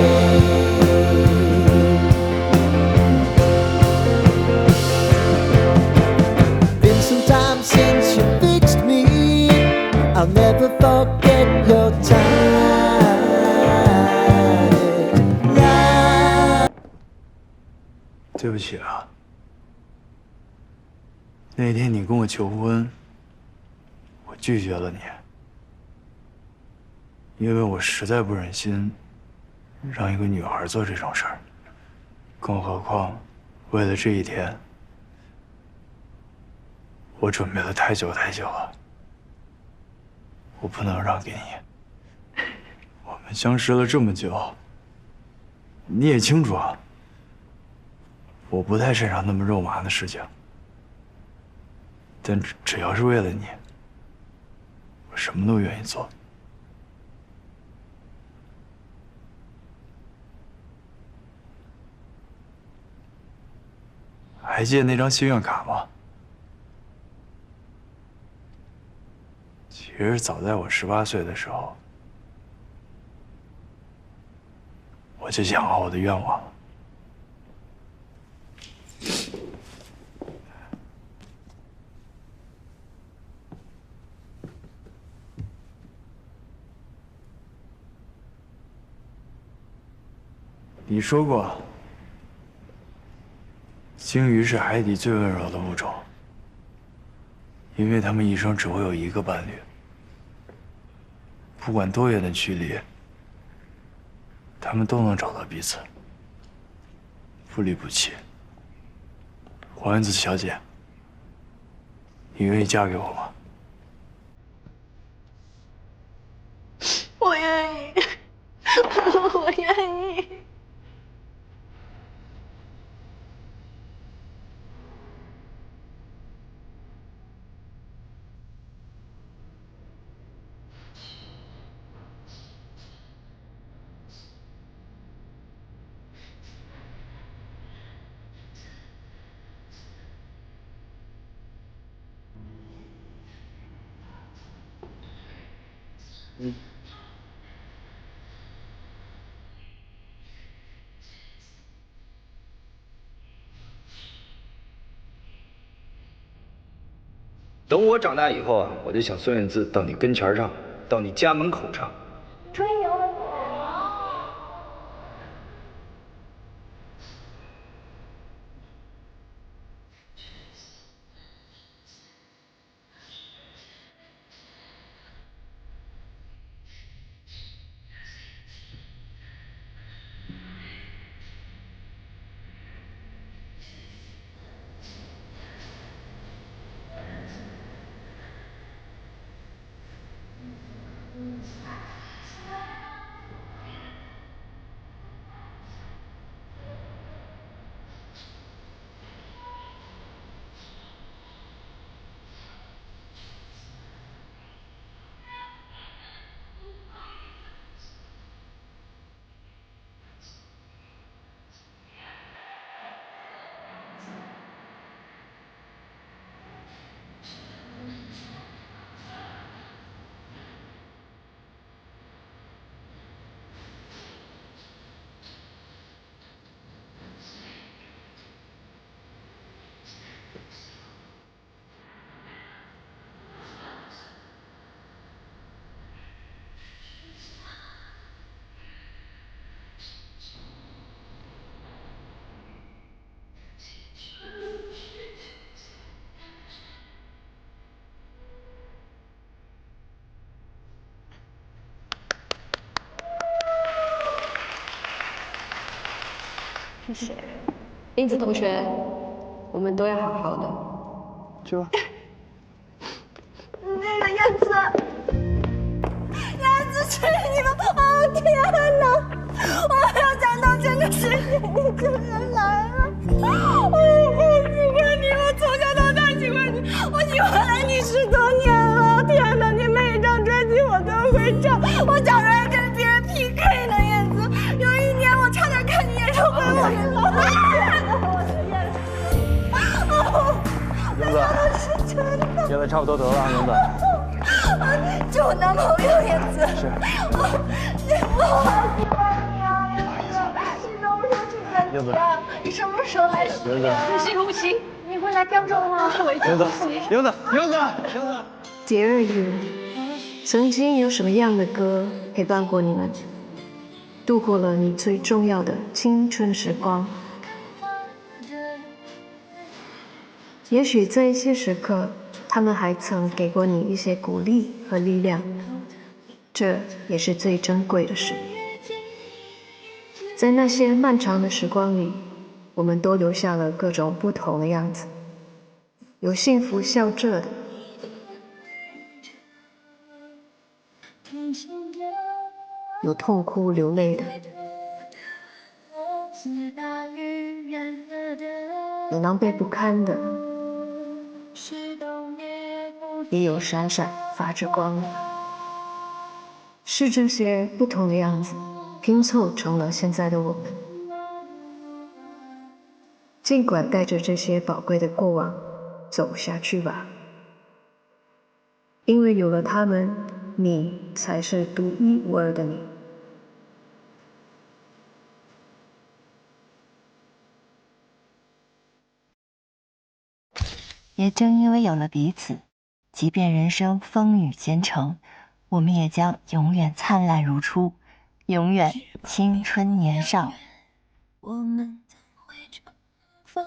Been some time since you fixed me. I'll never forget your time. 对不起啊，那天你跟我求婚，我拒绝了你，因为我实在不忍心让一个女孩做这种事儿，更何况为了这一天，我准备了太久太久了，我不能让给你。我们相识了这么久，你也清楚啊，我不太擅长那么肉麻的事情，但只要是为了你，我什么都愿意做。还记得那张心愿卡吗？其实早在我18岁的时候，我就想好我的愿望了。你说过，鲸鱼是海底最温柔的物种，因为它们一生只会有一个伴侣，不管多远的距离，它们都能找到彼此。不离不弃。黄燕子小姐，你愿意嫁给我吗？我愿意，我愿意。等我长大以后啊，我就想孙燕姿到你跟前唱，到你家门口唱。吹牛了你！谢谢，英子同学，我们都要好好的。去吧。那个燕子，去你们！哦天哪！我要讲道歉的事情，你居然来了！我好喜欢你，我从小到大喜欢你，我喜欢了你10多年了！天哪，你每一张专辑我都会唱，我假如还跟别人 PK 呢，燕子。有一年我差点看你演唱会，我也老了。英子，现在差不多得了啊，英子。就我男朋友燕子。是。我好喜欢你啊，燕子！你什么时候去北京？你什么时候来西安？呼吸呼吸，你会来江州吗？英子，英子，英子，英子。节日日，曾经有什么样的歌陪伴过你们，度过了你最重要的青春时光？也许在一些时刻，他们还曾给过你一些鼓励和力量，这也是最珍贵的事。在那些漫长的时光里，我们都留下了各种不同的样子，有幸福笑着的，有痛哭流泪的，有狼狈不堪的，也有闪闪发着光的。是这些不同的样子拼凑成了现在的我们。尽管带着这些宝贵的过往走下去吧，因为有了他们，你才是独一无二的你。也正因为有了彼此，即便人生风雨兼程，我们也将永远灿烂如初，永远青春年少。我们会重逢。